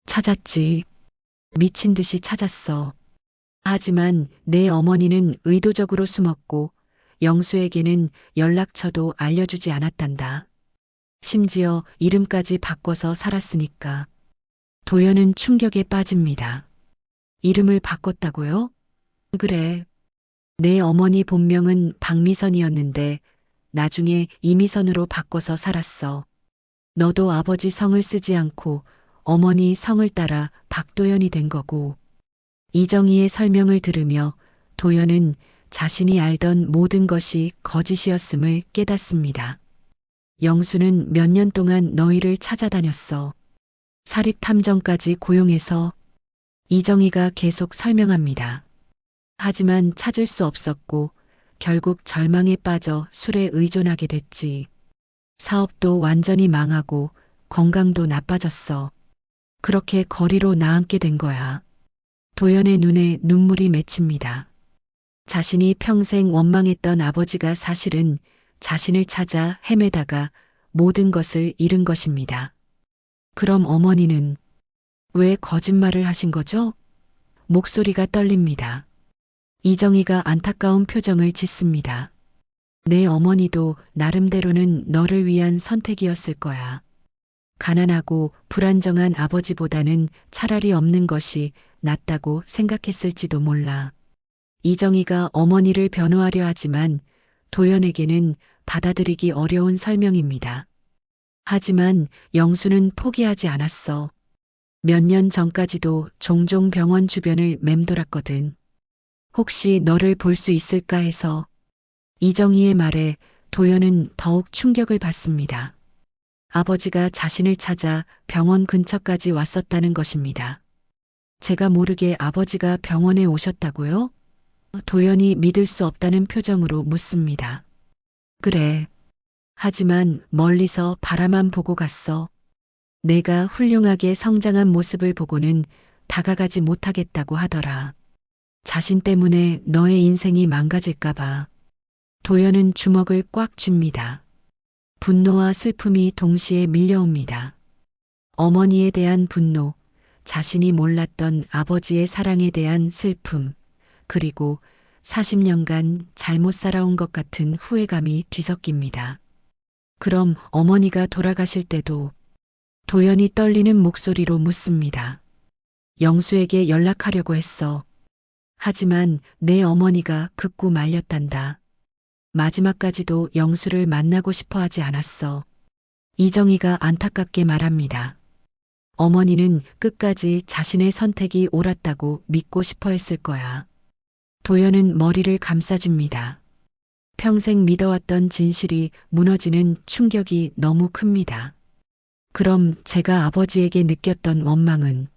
찾았지. 미친 듯이 찾았어. 하지만 내 어머니는 의도적으로 숨었고 영수에게는 연락처도 알려주지 않았단다. 심지어 이름까지 바꿔서 살았으니까. 도연은 충격에 빠집니다. 이름을 바꿨다고요? 그래. 내 어머니 본명은 박미선이었는데 나중에 이미선으로 바꿔서 살았어. 너도 아버지 성을 쓰지 않고 어머니 성을 따라 박도연이 된 거고. 이정희의 설명을 들으며 도연은 자신이 알던 모든 것이 거짓이었음을 깨닫습니다. 영수는 몇 년 동안 너희를 찾아다녔어. 사립탐정까지 고용해서. 이정희가 계속 설명합니다. 하지만 찾을 수 없었고 결국 절망에 빠져 술에 의존하게 됐지. 사업도 완전히 망하고 건강도 나빠졌어. 그렇게 거리로 나앉게 된 거야. 도연의 눈에 눈물이 맺힙니다. 자신이 평생 원망했던 아버지가 사실은 자신을 찾아 헤매다가 모든 것을 잃은 것입니다. 그럼 어머니는 왜 거짓말을 하신 거죠? 목소리가 떨립니다. 이정희가 안타까운 표정을 짓습니다. 내 어머니도 나름대로는 너를 위한 선택이었을 거야. 가난하고 불안정한 아버지보다는 차라리 없는 것이 낫다고 생각했을지도 몰라. 이정희가 어머니를 변호하려 하지만 도연에게는 받아들이기 어려운 설명입니다. 하지만 영수는 포기하지 않았어. 몇 년 전까지도 종종 병원 주변을 맴돌았거든. 혹시 너를 볼 수 있을까 해서. 이정희의 말에 도연은 더욱 충격을 받습니다. 아버지가 자신을 찾아 병원 근처까지 왔었다는 것입니다. 제가 모르게 아버지가 병원에 오셨다고요? 도연이 믿을 수 없다는 표정으로 묻습니다. 그래. 하지만 멀리서 바라만 보고 갔어. 내가 훌륭하게 성장한 모습을 보고는 다가가지 못하겠다고 하더라. 자신 때문에 너의 인생이 망가질까봐. 도연은 주먹을 꽉 쥡니다. 분노와 슬픔이 동시에 밀려옵니다. 어머니에 대한 분노, 자신이 몰랐던 아버지의 사랑에 대한 슬픔, 그리고 40년간 잘못 살아온 것 같은 후회감이 뒤섞입니다. 그럼 어머니가 돌아가실 때도. 도연이 떨리는 목소리로 묻습니다. 영수에게 연락하려고 했어. 하지만 내 어머니가 극구 말렸단다. 마지막까지도 영수를 만나고 싶어 하지 않았어. 이정희가 안타깝게 말합니다. 어머니는 끝까지 자신의 선택이 옳았다고 믿고 싶어 했을 거야. 도연은 머리를 감싸줍니다. 평생 믿어왔던 진실이 무너지는 충격이 너무 큽니다. 그럼 제가 아버지에게 느꼈던 원망은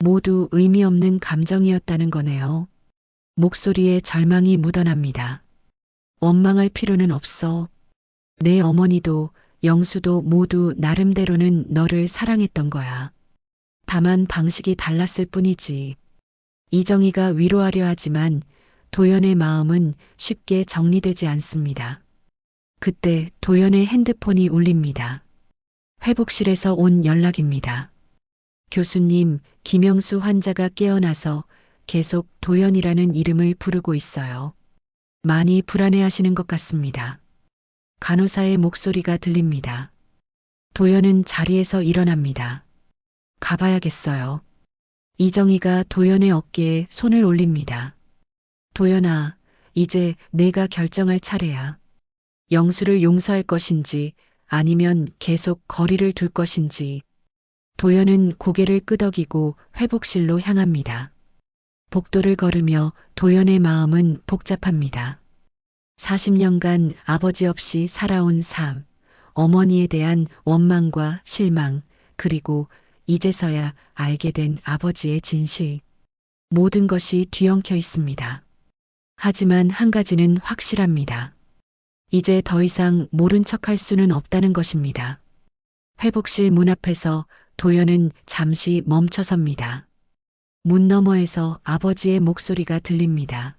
모두 의미 없는 감정이었다는 거네요. 목소리에 절망이 묻어납니다. 원망할 필요는 없어. 내 어머니도 영수도 모두 나름대로는 너를 사랑했던 거야. 다만 방식이 달랐을 뿐이지. 이정희가 위로하려 하지만 도연의 마음은 쉽게 정리되지 않습니다. 그때 도연의 핸드폰이 울립니다. 회복실에서 온 연락입니다. 교수님, 김영수 환자가 깨어나서 계속 도연이라는 이름을 부르고 있어요. 많이 불안해하시는 것 같습니다. 간호사의 목소리가 들립니다. 도연은 자리에서 일어납니다. 가봐야겠어요. 이정희가 도연의 어깨에 손을 올립니다. 도연아, 이제 내가 결정할 차례야. 영수를 용서할 것인지 아니면 계속 거리를 둘 것인지. 도연은 고개를 끄덕이고 회복실로 향합니다. 복도를 걸으며 도연의 마음은 복잡합니다. 40년간 아버지 없이 살아온 삶, 어머니에 대한 원망과 실망, 그리고 이제서야 알게 된 아버지의 진실. 모든 것이 뒤엉켜 있습니다. 하지만 한 가지는 확실합니다. 이제 더 이상 모른 척할 수는 없다는 것입니다. 회복실 문 앞에서 도연은 잠시 멈춰섭니다. 문 너머에서 아버지의 목소리가 들립니다.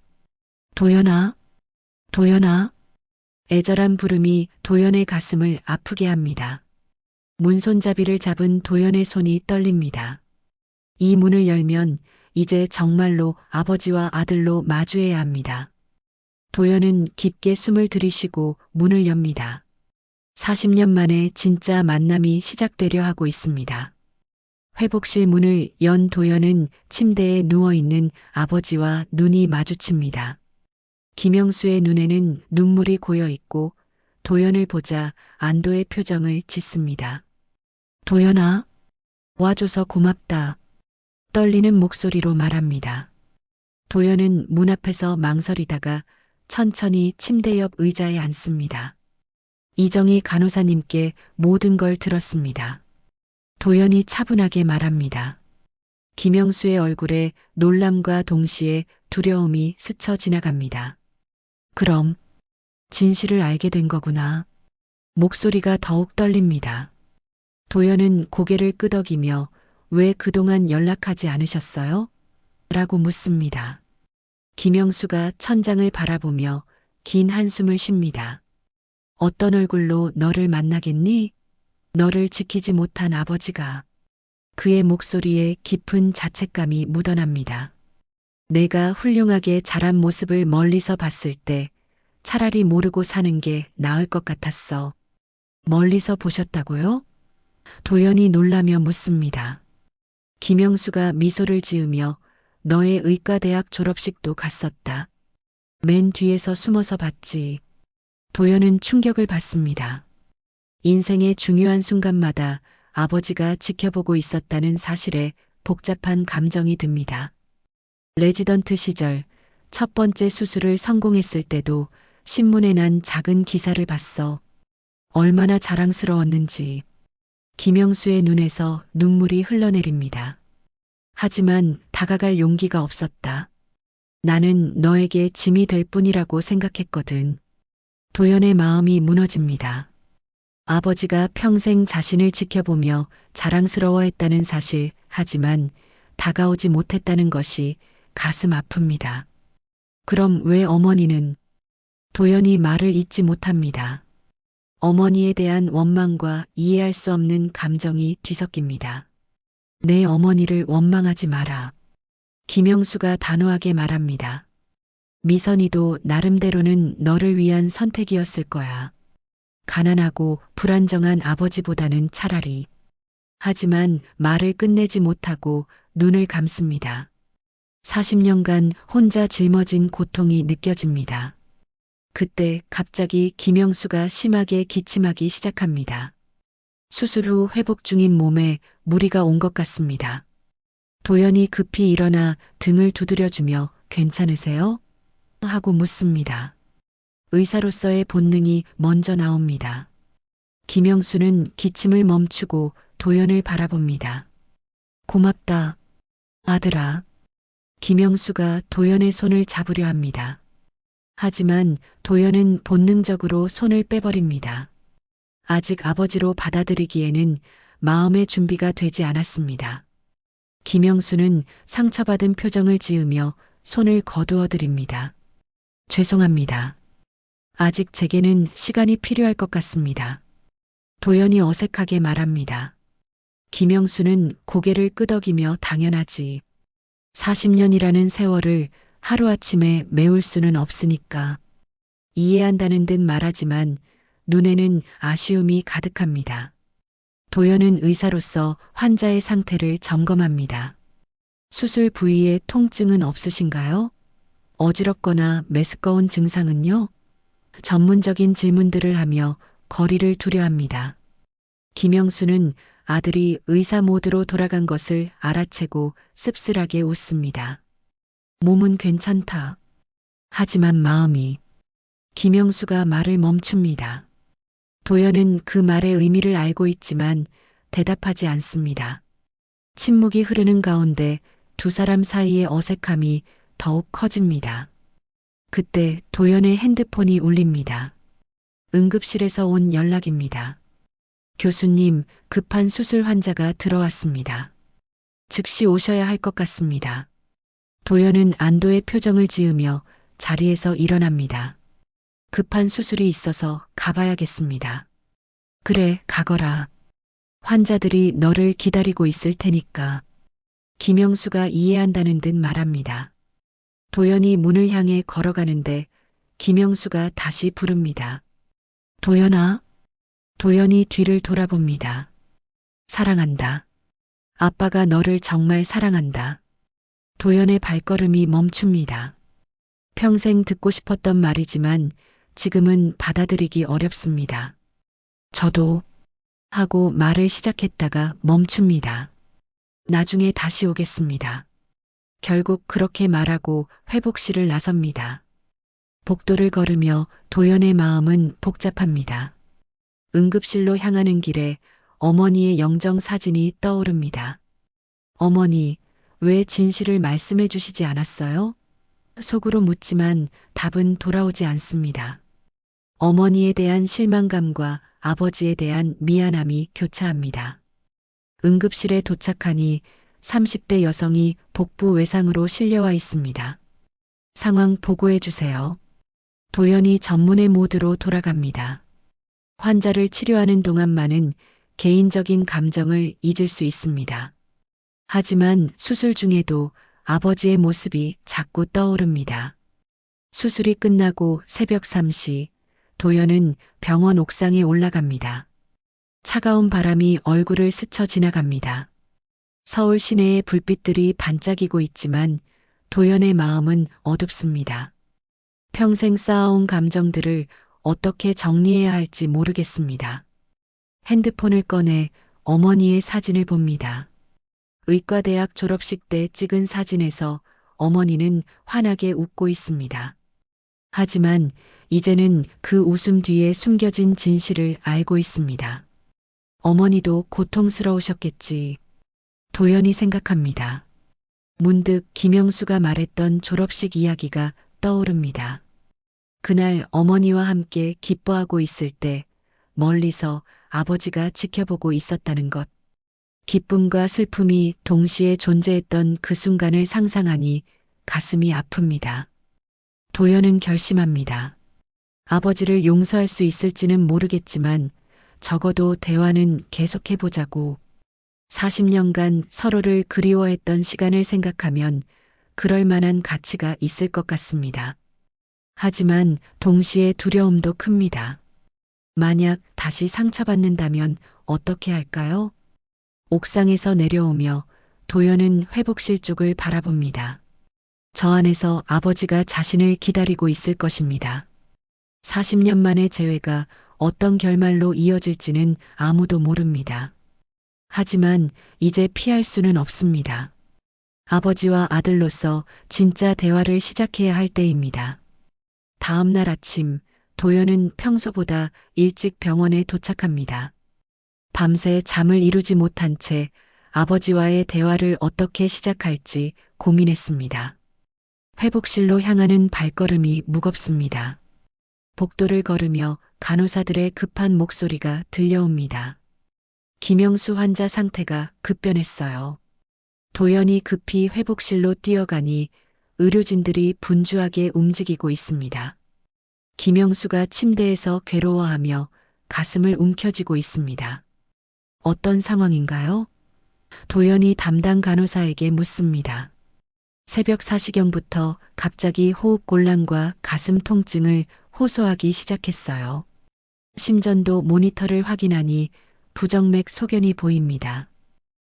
도연아, 도연아. 애절한 부름이 도연의 가슴을 아프게 합니다. 문손잡이를 잡은 도연의 손이 떨립니다. 이 문을 열면 이제 정말로 아버지와 아들로 마주해야 합니다. 도연은 깊게 숨을 들이쉬고 문을 엽니다. 40년 만에 진짜 만남이 시작되려 하고 있습니다. 회복실 문을 연 도연은 침대에 누워있는 아버지와 눈이 마주칩니다. 김영수의 눈에는 눈물이 고여 있고 도연을 보자 안도의 표정을 짓습니다. 도연아, 와줘서 고맙다. 떨리는 목소리로 말합니다. 도연은 문 앞에서 망설이다가 천천히 침대 옆 의자에 앉습니다. 이정희 간호사님께 모든 걸 들었습니다. 도연이 차분하게 말합니다. 김영수의 얼굴에 놀람과 동시에 두려움이 스쳐 지나갑니다. 그럼 진실을 알게 된 거구나. 목소리가 더욱 떨립니다. 도연은 고개를 끄덕이며 왜 그동안 연락하지 않으셨어요? 라고 묻습니다. 김영수가 천장을 바라보며 긴 한숨을 쉽니다. 어떤 얼굴로 너를 만나겠니? 너를 지키지 못한 아버지가. 그의 목소리에 깊은 자책감이 묻어납니다. 내가 훌륭하게 자란 모습을 멀리서 봤을 때 차라리 모르고 사는 게 나을 것 같았어. 멀리서 보셨다고요? 도연이 놀라며 묻습니다. 김영수가 미소를 지으며 너의 의과대학 졸업식도 갔었다. 맨 뒤에서 숨어서 봤지. 도연은 충격을 받습니다. 인생의 중요한 순간마다 아버지가 지켜보고 있었다는 사실에 복잡한 감정이 듭니다. 레지던트 시절 첫 번째 수술을 성공했을 때도 신문에 난 작은 기사를 봤어. 얼마나 자랑스러웠는지. 김영수의 눈에서 눈물이 흘러내립니다. 하지만 다가갈 용기가 없었다. 나는 너에게 짐이 될 뿐이라고 생각했거든. 도연의 마음이 무너집니다. 아버지가 평생 자신을 지켜보며 자랑스러워했다는 사실, 하지만 다가오지 못했다는 것이 가슴 아픕니다. 그럼 왜 어머니는? 도연이 말을 잇지 못합니다. 어머니에 대한 원망과 이해할 수 없는 감정이 뒤섞입니다. 내 어머니를 원망하지 마라. 김영수가 단호하게 말합니다. 미선이도 나름대로는 너를 위한 선택이었을 거야. 가난하고 불안정한 아버지보다는 차라리. 하지만 말을 끝내지 못하고 눈을 감습니다. 40년간 혼자 짊어진 고통이 느껴집니다. 그때 갑자기 김영수가 심하게 기침하기 시작합니다. 수술 후 회복 중인 몸에 무리가 온 것 같습니다. 도연이 급히 일어나 등을 두드려주며 괜찮으세요? 하고 묻습니다. 의사로서의 본능이 먼저 나옵니다. 김영수는 기침을 멈추고 도연을 바라봅니다. 고맙다. 아들아. 김영수가 도연의 손을 잡으려 합니다. 하지만 도연은 본능적으로 손을 빼버립니다. 아직 아버지로 받아들이기에는 마음의 준비가 되지 않았습니다. 김영수는 상처받은 표정을 지으며 손을 거두어 드립니다. 죄송합니다. 아직 제게는 시간이 필요할 것 같습니다. 도연이 어색하게 말합니다. 김영수는 고개를 끄덕이며 당연하지. 40년이라는 세월을 하루아침에 메울 수는 없으니까. 이해한다는 듯 말하지만 눈에는 아쉬움이 가득합니다. 도연은 의사로서 환자의 상태를 점검합니다. 수술 부위에 통증은 없으신가요? 어지럽거나 메스꺼운 증상은요? 전문적인 질문들을 하며 거리를 두려 합니다. 김영수는 아들이 의사 모드로 돌아간 것을 알아채고 씁쓸하게 웃습니다. 몸은 괜찮다. 하지만 마음이. 김영수가 말을 멈춥니다. 도연은 그 말의 의미를 알고 있지만 대답하지 않습니다. 침묵이 흐르는 가운데 두 사람 사이의 어색함이 더욱 커집니다. 그때 도연의 핸드폰이 울립니다. 응급실에서 온 연락입니다. 교수님, 급한 수술 환자가 들어왔습니다. 즉시 오셔야 할 것 같습니다. 도연은 안도의 표정을 지으며 자리에서 일어납니다. 급한 수술이 있어서 가봐야겠습니다. 그래, 가거라. 환자들이 너를 기다리고 있을 테니까. 김영수가 이해한다는 듯 말합니다. 도연이 문을 향해 걸어가는데 김영수가 다시 부릅니다. 도연아. 도연이 뒤를 돌아봅니다. 사랑한다. 아빠가 너를 정말 사랑한다. 도연의 발걸음이 멈춥니다. 평생 듣고 싶었던 말이지만 지금은 받아들이기 어렵습니다. 저도 하고 말을 시작했다가 멈춥니다. 나중에 다시 오겠습니다. 결국 그렇게 말하고 회복실을 나섭니다. 복도를 걸으며 도연의 마음은 복잡합니다. 응급실로 향하는 길에 어머니의 영정 사진이 떠오릅니다. 어머니, 왜 진실을 말씀해 주시지 않았어요? 속으로 묻지만 답은 돌아오지 않습니다. 어머니에 대한 실망감과 아버지에 대한 미안함이 교차합니다. 응급실에 도착하니 30대 여성이 복부 외상으로 실려와 있습니다. 상황 보고해 주세요. 도연이 전문의 모드로 돌아갑니다. 환자를 치료하는 동안만은 개인적인 감정을 잊을 수 있습니다. 하지만 수술 중에도 아버지의 모습이 자꾸 떠오릅니다. 수술이 끝나고 새벽 3시, 도연은 병원 옥상에 올라갑니다. 차가운 바람이 얼굴을 스쳐 지나갑니다. 서울 시내의 불빛들이 반짝이고 있지만 도연의 마음은 어둡습니다. 평생 쌓아온 감정들을 어떻게 정리해야 할지 모르겠습니다. 핸드폰을 꺼내 어머니의 사진을 봅니다. 의과대학 졸업식 때 찍은 사진에서 어머니는 환하게 웃고 있습니다. 하지만 이제는 그 웃음 뒤에 숨겨진 진실을 알고 있습니다. 어머니도 고통스러우셨겠지. 도연이 생각합니다. 문득 김영수가 말했던 졸업식 이야기가 떠오릅니다. 그날 어머니와 함께 기뻐하고 있을 때 멀리서 아버지가 지켜보고 있었다는 것. 기쁨과 슬픔이 동시에 존재했던 그 순간을 상상하니 가슴이 아픕니다. 도연은 결심합니다. 아버지를 용서할 수 있을지는 모르겠지만 적어도 대화는 계속해보자고. 40년간 서로를 그리워했던 시간을 생각하면 그럴 만한 가치가 있을 것 같습니다. 하지만 동시에 두려움도 큽니다. 만약 다시 상처받는다면 어떻게 할까요? 옥상에서 내려오며 도연은 회복실 쪽을 바라봅니다. 저 안에서 아버지가 자신을 기다리고 있을 것입니다. 40년 만의 재회가 어떤 결말로 이어질지는 아무도 모릅니다. 하지만 이제 피할 수는 없습니다. 아버지와 아들로서 진짜 대화를 시작해야 할 때입니다. 다음 날 아침, 도연은 평소보다 일찍 병원에 도착합니다. 밤새 잠을 이루지 못한 채 아버지와의 대화를 어떻게 시작할지 고민했습니다. 회복실로 향하는 발걸음이 무겁습니다. 복도를 걸으며 간호사들의 급한 목소리가 들려옵니다. 김영수 환자 상태가 급변했어요. 도연이 급히 회복실로 뛰어가니 의료진들이 분주하게 움직이고 있습니다. 김영수가 침대에서 괴로워하며 가슴을 움켜쥐고 있습니다. 어떤 상황인가요? 도연이 담당 간호사에게 묻습니다. 새벽 4시경부터 갑자기 호흡곤란과 가슴 통증을 호소하기 시작했어요. 심전도 모니터를 확인하니 부정맥 소견이 보입니다.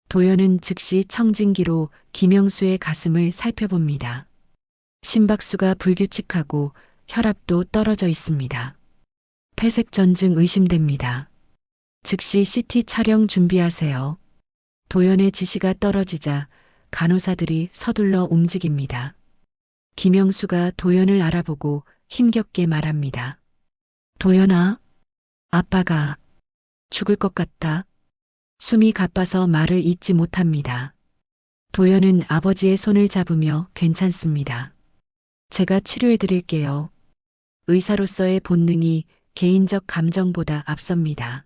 도연은 즉시 청진기로 김영수의 가슴을 살펴봅니다. 심박수가 불규칙하고 혈압도 떨어져 있습니다. 폐색전증 의심됩니다. 즉시 CT 촬영 준비하세요. 도연의 지시가 떨어지자 간호사들이 서둘러 움직입니다. 김영수가 도연을 알아보고 힘겹게 말합니다. 도연아, 아빠가 죽을 것 같다. 숨이 가빠서 말을 잇지 못합니다. 도연은 아버지의 손을 잡으며 괜찮습니다. 제가 치료해 드릴게요. 의사로서의 본능이 개인적 감정보다 앞섭니다.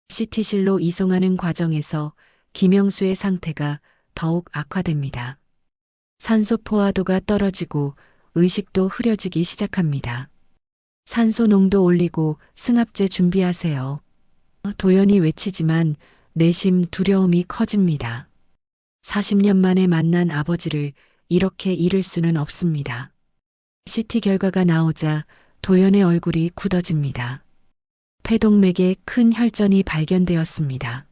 CT실로 이송하는 과정에서 김영수의 상태가 더욱 악화됩니다. 산소 포화도가 떨어지고 의식도 흐려지기 시작합니다. 산소 농도 올리고 승합제 준비하세요. 도연이 외치지만 내심 두려움이 커집니다. 40년 만에 만난 아버지를 이렇게 잃을 수는 없습니다. CT 결과가 나오자 도연의 얼굴이 굳어집니다. 폐동맥에 큰 혈전이 발견되었습니다.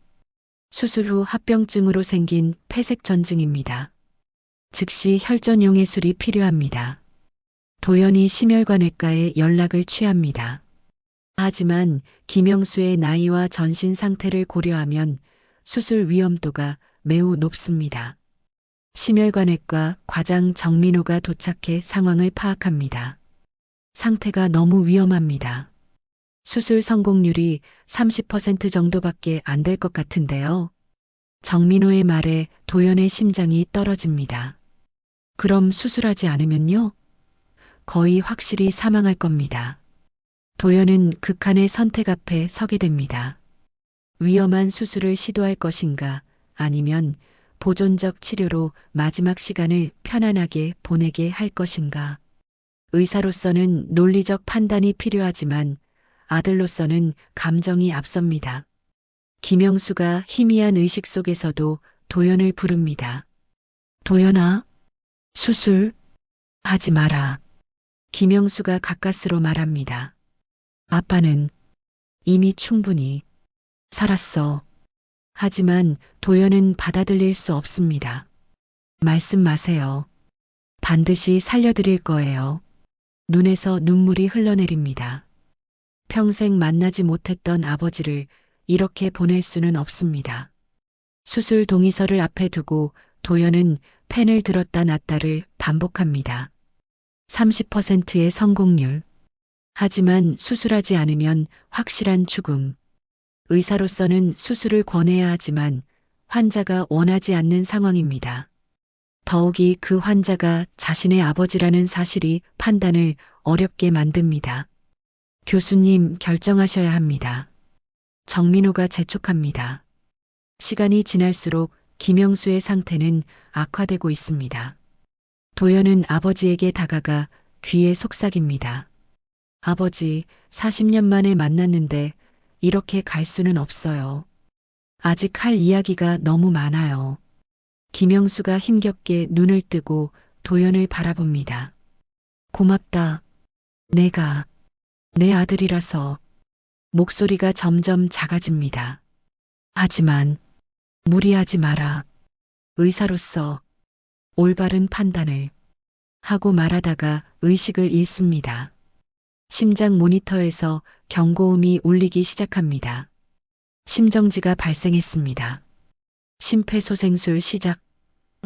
수술 후 합병증으로 생긴 폐색전증입니다. 즉시 혈전용해술이 필요합니다. 도연이 심혈관외과에 연락을 취합니다. 하지만 김영수의 나이와 전신 상태를 고려하면 수술 위험도가 매우 높습니다. 심혈관외과 과장 정민호가 도착해 상황을 파악합니다. 상태가 너무 위험합니다. 수술 성공률이 30% 정도밖에 안 될 것 같은데요. 정민호의 말에 도연의 심장이 떨어집니다. 그럼 수술하지 않으면요? 거의 확실히 사망할 겁니다. 도연은 극한의 선택 앞에 서게 됩니다. 위험한 수술을 시도할 것인가 아니면 보존적 치료로 마지막 시간을 편안하게 보내게 할 것인가. 의사로서는 논리적 판단이 필요하지만 아들로서는 감정이 앞섭니다. 김영수가 희미한 의식 속에서도 도연을 부릅니다. 도연아, 수술 하지 마라. 김영수가 가까스로 말합니다. 아빠는 이미 충분히 살았어. 하지만 도연은 받아들일 수 없습니다. 말씀 마세요. 반드시 살려드릴 거예요. 눈에서 눈물이 흘러내립니다. 평생 만나지 못했던 아버지를 이렇게 보낼 수는 없습니다. 수술 동의서를 앞에 두고 도연은 펜을 들었다 놨다를 반복합니다. 30%의 성공률. 하지만 수술하지 않으면 확실한 죽음. 의사로서는 수술을 권해야 하지만 환자가 원하지 않는 상황입니다. 더욱이 그 환자가 자신의 아버지라는 사실이 판단을 어렵게 만듭니다. 교수님, 결정하셔야 합니다. 정민호가 재촉합니다. 시간이 지날수록 김영수의 상태는 악화되고 있습니다. 도연은 아버지에게 다가가 귀에 속삭입니다. 아버지, 40년 만에 만났는데 이렇게 갈 수는 없어요. 아직 할 이야기가 너무 많아요. 김영수가 힘겹게 눈을 뜨고 도연을 바라봅니다. 고맙다. 내가 내 아들이라서. 목소리가 점점 작아집니다. 하지만 무리하지 마라. 의사로서 올바른 판단을 하고 말하다가 의식을 잃습니다. 심장 모니터에서 경고음이 울리기 시작합니다. 심정지가 발생했습니다. 심폐소생술 시작.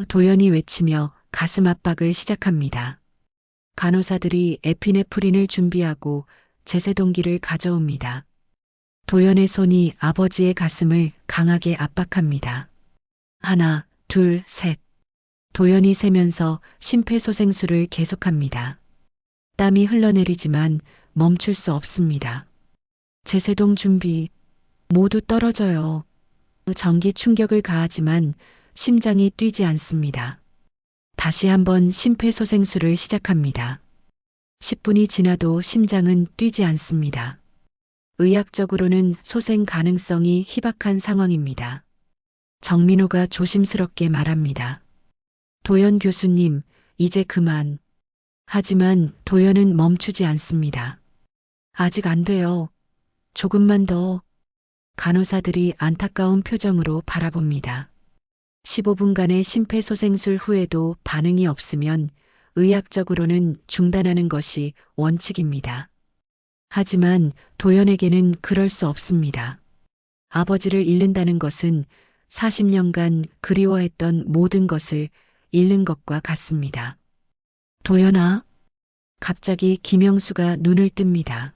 도연이 외치며 가슴 압박을 시작합니다. 간호사들이 에피네프린을 준비하고 제세동기를 가져옵니다. 도연의 손이 아버지의 가슴을 강하게 압박합니다. 하나, 둘, 셋. 도연이 세면서 심폐소생술을 계속합니다. 땀이 흘러내리지만 멈출 수 없습니다. 제세동 준비. 모두 떨어져요. 전기 충격을 가하지만 심장이 뛰지 않습니다. 다시 한번 심폐소생술을 시작합니다. 10분이 지나도 심장은 뛰지 않습니다. 의학적으로는 소생 가능성이 희박한 상황입니다. 정민호가 조심스럽게 말합니다. 도연 교수님, 이제 그만. 하지만 도연은 멈추지 않습니다. 아직 안 돼요. 조금만 더. 간호사들이 안타까운 표정으로 바라봅니다. 15분간의 심폐소생술 후에도 반응이 없으면 의학적으로는 중단하는 것이 원칙입니다. 하지만 도연에게는 그럴 수 없습니다. 아버지를 잃는다는 것은 40년간 그리워했던 모든 것을 잃는 것과 같습니다. 도연아, 갑자기 김영수가 눈을 뜹니다.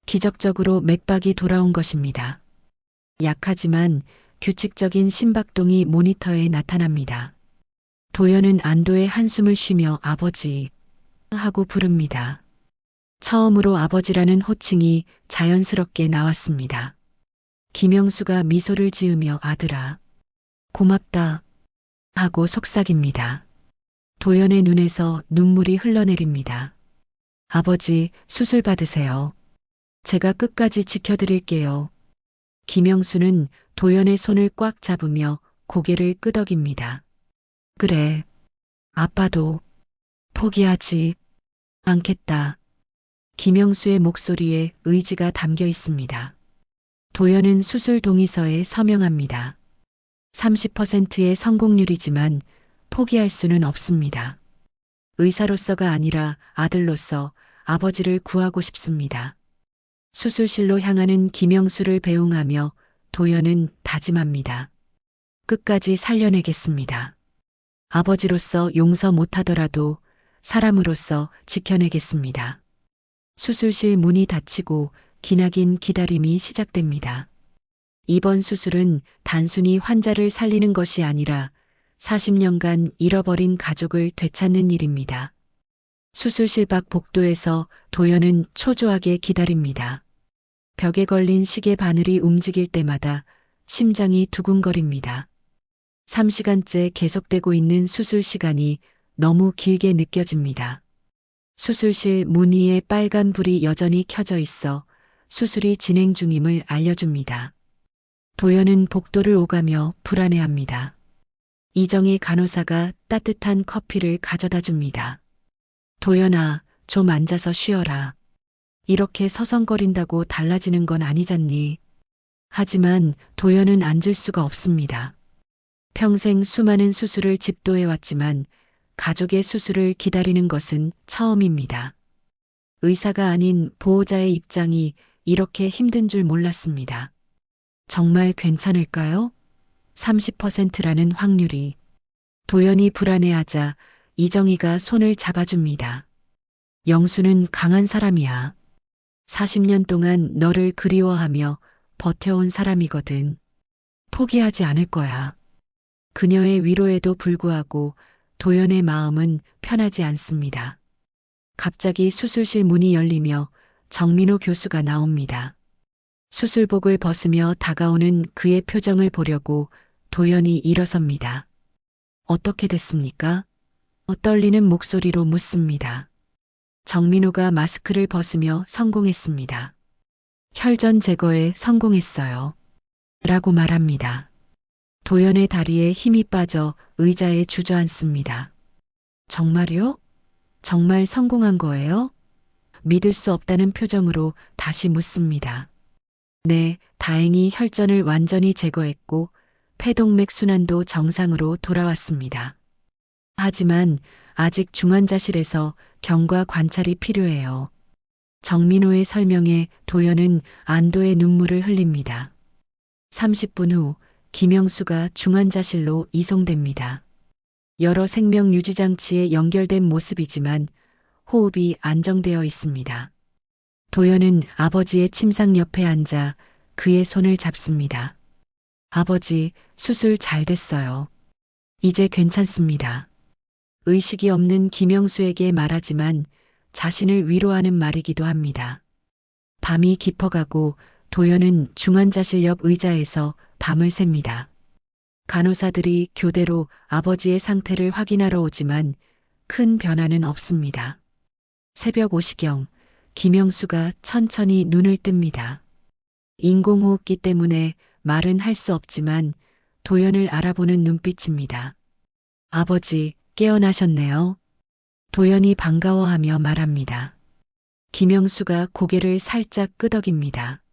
기적적으로 맥박이 돌아온 것입니다. 약하지만 규칙적인 심박동이 모니터에 나타납니다. 도연은 안도의 한숨을 쉬며 아버지 하고 부릅니다. 처음으로 아버지라는 호칭이 자연스럽게 나왔습니다. 김영수가 미소를 지으며 아들아, 고맙다 하고 속삭입니다. 도연의 눈에서 눈물이 흘러내립니다. 아버지, 수술 받으세요. 제가 끝까지 지켜드릴게요. 김영수는 도연의 손을 꽉 잡으며 고개를 끄덕입니다. 그래, 아빠도 포기하지 않겠다. 김영수의 목소리에 의지가 담겨 있습니다. 도연은 수술 동의서에 서명합니다. 30%의 성공률이지만 포기할 수는 없습니다. 의사로서가 아니라 아들로서 아버지를 구하고 싶습니다. 수술실로 향하는 김영수를 배웅하며 도연은 다짐합니다. 끝까지 살려내겠습니다. 아버지로서 용서 못하더라도 사람으로서 지켜내겠습니다. 수술실 문이 닫히고 기나긴 기다림이 시작됩니다. 이번 수술은 단순히 환자를 살리는 것이 아니라 40년간 잃어버린 가족을 되찾는 일입니다. 수술실 밖 복도에서 도연은 초조하게 기다립니다. 벽에 걸린 시계 바늘이 움직일 때마다 심장이 두근거립니다. 3시간째 계속되고 있는 수술 시간이 너무 길게 느껴집니다. 수술실 문 위에 빨간 불이 여전히 켜져 있어 수술이 진행 중임을 알려줍니다. 도연은 복도를 오가며 불안해합니다. 이정희 간호사가 따뜻한 커피를 가져다 줍니다. 도연아, 좀 앉아서 쉬어라. 이렇게 서성거린다고 달라지는 건 아니잖니. 하지만 도연은 앉을 수가 없습니다. 평생 수많은 수술을 집도해왔지만 가족의 수술을 기다리는 것은 처음입니다. 의사가 아닌 보호자의 입장이 이렇게 힘든 줄 몰랐습니다. 정말 괜찮을까요? 30%라는 확률이. 도연이 불안해하자 이정희가 손을 잡아줍니다. 영수는 강한 사람이야. 40년 동안 너를 그리워하며 버텨온 사람이거든. 포기하지 않을 거야. 그녀의 위로에도 불구하고 도연의 마음은 편하지 않습니다. 갑자기 수술실 문이 열리며 정민호 교수가 나옵니다. 수술복을 벗으며 다가오는 그의 표정을 보려고 도연이 일어섭니다. 어떻게 됐습니까? 떨리는 목소리로 묻습니다. 정민호가 마스크를 벗으며 성공했습니다. 혈전 제거에 성공했어요. 라고 말합니다. 도연의 다리에 힘이 빠져 의자에 주저앉습니다. 정말요? 정말 성공한 거예요? 믿을 수 없다는 표정으로 다시 묻습니다. 네, 다행히 혈전을 완전히 제거했고 폐동맥 순환도 정상으로 돌아왔습니다. 하지만 아직 중환자실에서 경과 관찰이 필요해요. 정민호의 설명에 도연은 안도의 눈물을 흘립니다. 30분 후 김영수가 중환자실로 이송됩니다. 여러 생명 유지 장치에 연결된 모습이지만 호흡이 안정되어 있습니다. 도연은 아버지의 침상 옆에 앉아 그의 손을 잡습니다. 아버지, 수술 잘 됐어요. 이제 괜찮습니다. 의식이 없는 김영수에게 말하지만 자신을 위로하는 말이기도 합니다. 밤이 깊어가고 도연은 중환자실 옆 의자에서 밤을 셉니다. 간호사들이 교대로 아버지의 상태를 확인하러 오지만 큰 변화는 없습니다. 새벽 5시경 김영수가 천천히 눈을 뜹니다. 인공호흡기 때문에 말은 할 수 없지만 도연을 알아보는 눈빛입니다. 아버지, 깨어나셨네요. 도연이 반가워하며 말합니다. 김영수가 고개를 살짝 끄덕입니다.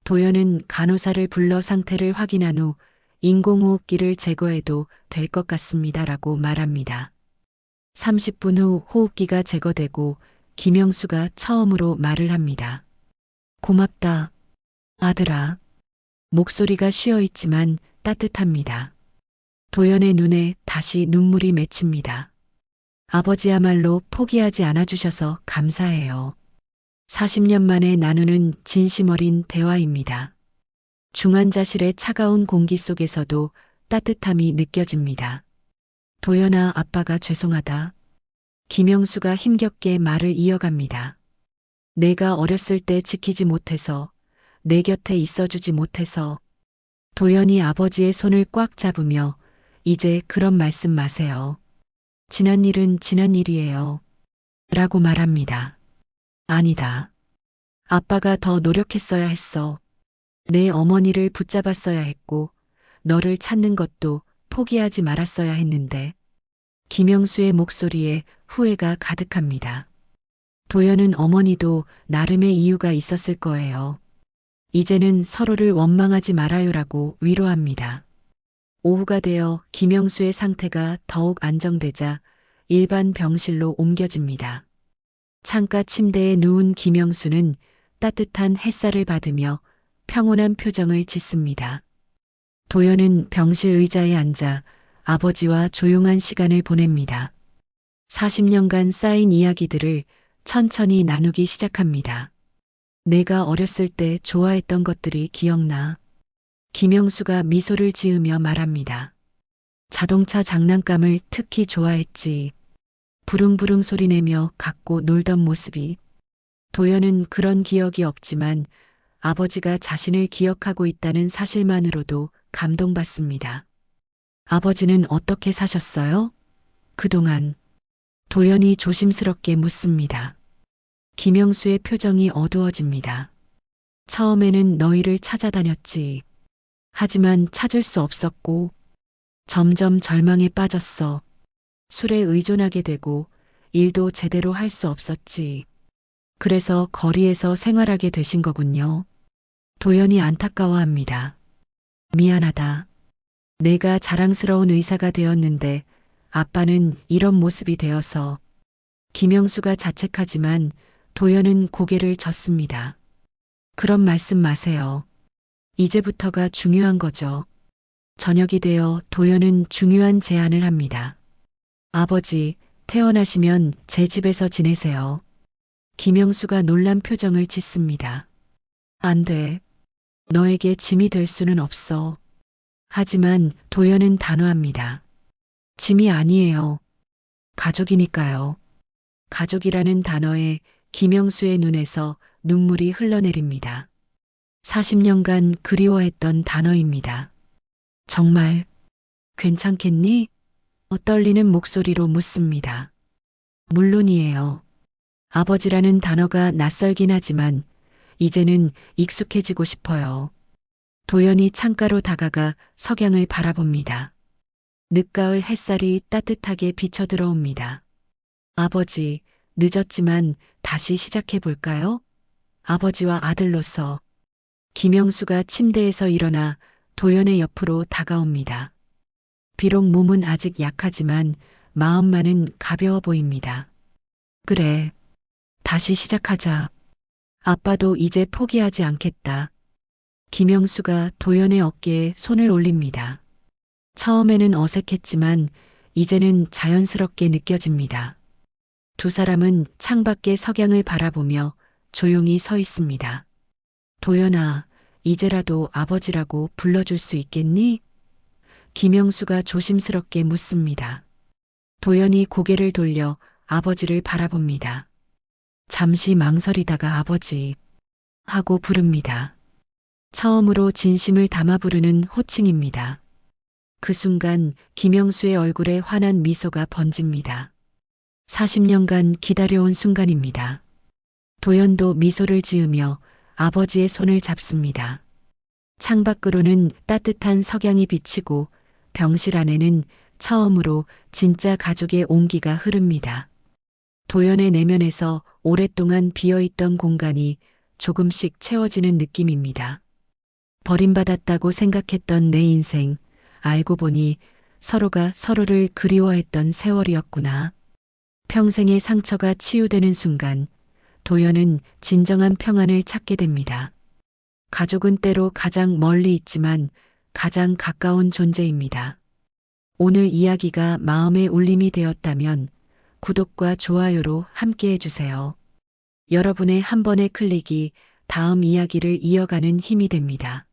도연은 간호사를 불러 상태를 확인한 후 인공호흡기를 제거해도 될 것 같습니다라고 말합니다. 30분 후 호흡기가 제거되고 김영수가 처음으로 말을 합니다. 고맙다, 아들아. 목소리가 쉬어 있지만 따뜻합니다. 도연의 눈에 다시 눈물이 맺힙니다. 아버지야말로 포기하지 않아주셔서 감사해요. 40년 만에 나누는 진심 어린 대화입니다. 중환자실의 차가운 공기 속에서도 따뜻함이 느껴집니다. 도연아, 아빠가 죄송하다. 김영수가 힘겹게 말을 이어갑니다. 내가 어렸을 때 지키지 못해서, 내 곁에 있어주지 못해서. 도연이 아버지의 손을 꽉 잡으며 이제 그런 말씀 마세요. 지난 일은 지난 일이에요. 라고 말합니다. 아니다. 아빠가 더 노력했어야 했어. 내 어머니를 붙잡았어야 했고, 너를 찾는 것도 포기하지 말았어야 했는데. 김영수의 목소리에 후회가 가득합니다. 도연은 어머니도 나름의 이유가 있었을 거예요. 이제는 서로를 원망하지 말아요라고 위로합니다. 오후가 되어 김영수의 상태가 더욱 안정되자 일반 병실로 옮겨집니다. 창가 침대에 누운 김영수는 따뜻한 햇살을 받으며 평온한 표정을 짓습니다. 도연은 병실 의자에 앉아 아버지와 조용한 시간을 보냅니다. 40년간 쌓인 이야기들을 천천히 나누기 시작합니다. 내가 어렸을 때 좋아했던 것들이 기억나. 김영수가 미소를 지으며 말합니다. 자동차 장난감을 특히 좋아했지. 부릉부릉 소리내며 갖고 놀던 모습이. 도연은 그런 기억이 없지만 아버지가 자신을 기억하고 있다는 사실만으로도 감동받습니다. 아버지는 어떻게 사셨어요? 그동안. 도연이 조심스럽게 묻습니다. 김영수의 표정이 어두워집니다. 처음에는 너희를 찾아다녔지. 하지만 찾을 수 없었고, 점점 절망에 빠졌어. 술에 의존하게 되고, 일도 제대로 할 수 없었지. 그래서 거리에서 생활하게 되신 거군요. 도연이 안타까워합니다. 미안하다. 내가 자랑스러운 의사가 되었는데 아빠는 이런 모습이 되어서. 김영수가 자책하지만 도연은 고개를 젓습니다. 그런 말씀 마세요. 이제부터가 중요한 거죠. 저녁이 되어 도연은 중요한 제안을 합니다. 아버지, 퇴원하시면 제 집에서 지내세요. 김영수가 놀란 표정을 짓습니다. 안 돼. 너에게 짐이 될 수는 없어. 하지만 도연은 단호합니다. 짐이 아니에요. 가족이니까요. 가족이라는 단어에 김영수의 눈에서 눈물이 흘러내립니다. 40년간 그리워했던 단어입니다. 정말 괜찮겠니? 떨리는 목소리로 묻습니다. 물론이에요. 아버지라는 단어가 낯설긴 하지만 이제는 익숙해지고 싶어요. 도연이 창가로 다가가 석양을 바라봅니다. 늦가을 햇살이 따뜻하게 비쳐 들어옵니다. 아버지, 늦었지만 다시 시작해 볼까요? 아버지와 아들로서. 김영수가 침대에서 일어나 도연의 옆으로 다가옵니다. 비록 몸은 아직 약하지만 마음만은 가벼워 보입니다. 그래, 다시 시작하자. 아빠도 이제 포기하지 않겠다. 김영수가 도연의 어깨에 손을 올립니다. 처음에는 어색했지만 이제는 자연스럽게 느껴집니다. 두 사람은 창밖의 석양을 바라보며 조용히 서 있습니다. 도연아, 이제라도 아버지라고 불러줄 수 있겠니? 김영수가 조심스럽게 묻습니다. 도연이 고개를 돌려 아버지를 바라봅니다. 잠시 망설이다가 아버지 하고 부릅니다. 처음으로 진심을 담아 부르는 호칭입니다. 그 순간 김영수의 얼굴에 환한 미소가 번집니다. 40년간 기다려온 순간입니다. 도연도 미소를 지으며 아버지의 손을 잡습니다. 창밖으로는 따뜻한 석양이 비치고 병실 안에는 처음으로 진짜 가족의 온기가 흐릅니다. 도연의 내면에서 오랫동안 비어있던 공간이 조금씩 채워지는 느낌입니다. 버림받았다고 생각했던 내 인생, 알고 보니 서로가 서로를 그리워했던 세월이었구나. 평생의 상처가 치유되는 순간, 도연은 진정한 평안을 찾게 됩니다. 가족은 때로 가장 멀리 있지만 가장 가까운 존재입니다. 오늘 이야기가 마음의 울림이 되었다면 구독과 좋아요로 함께 해주세요. 여러분의 한 번의 클릭이 다음 이야기를 이어가는 힘이 됩니다.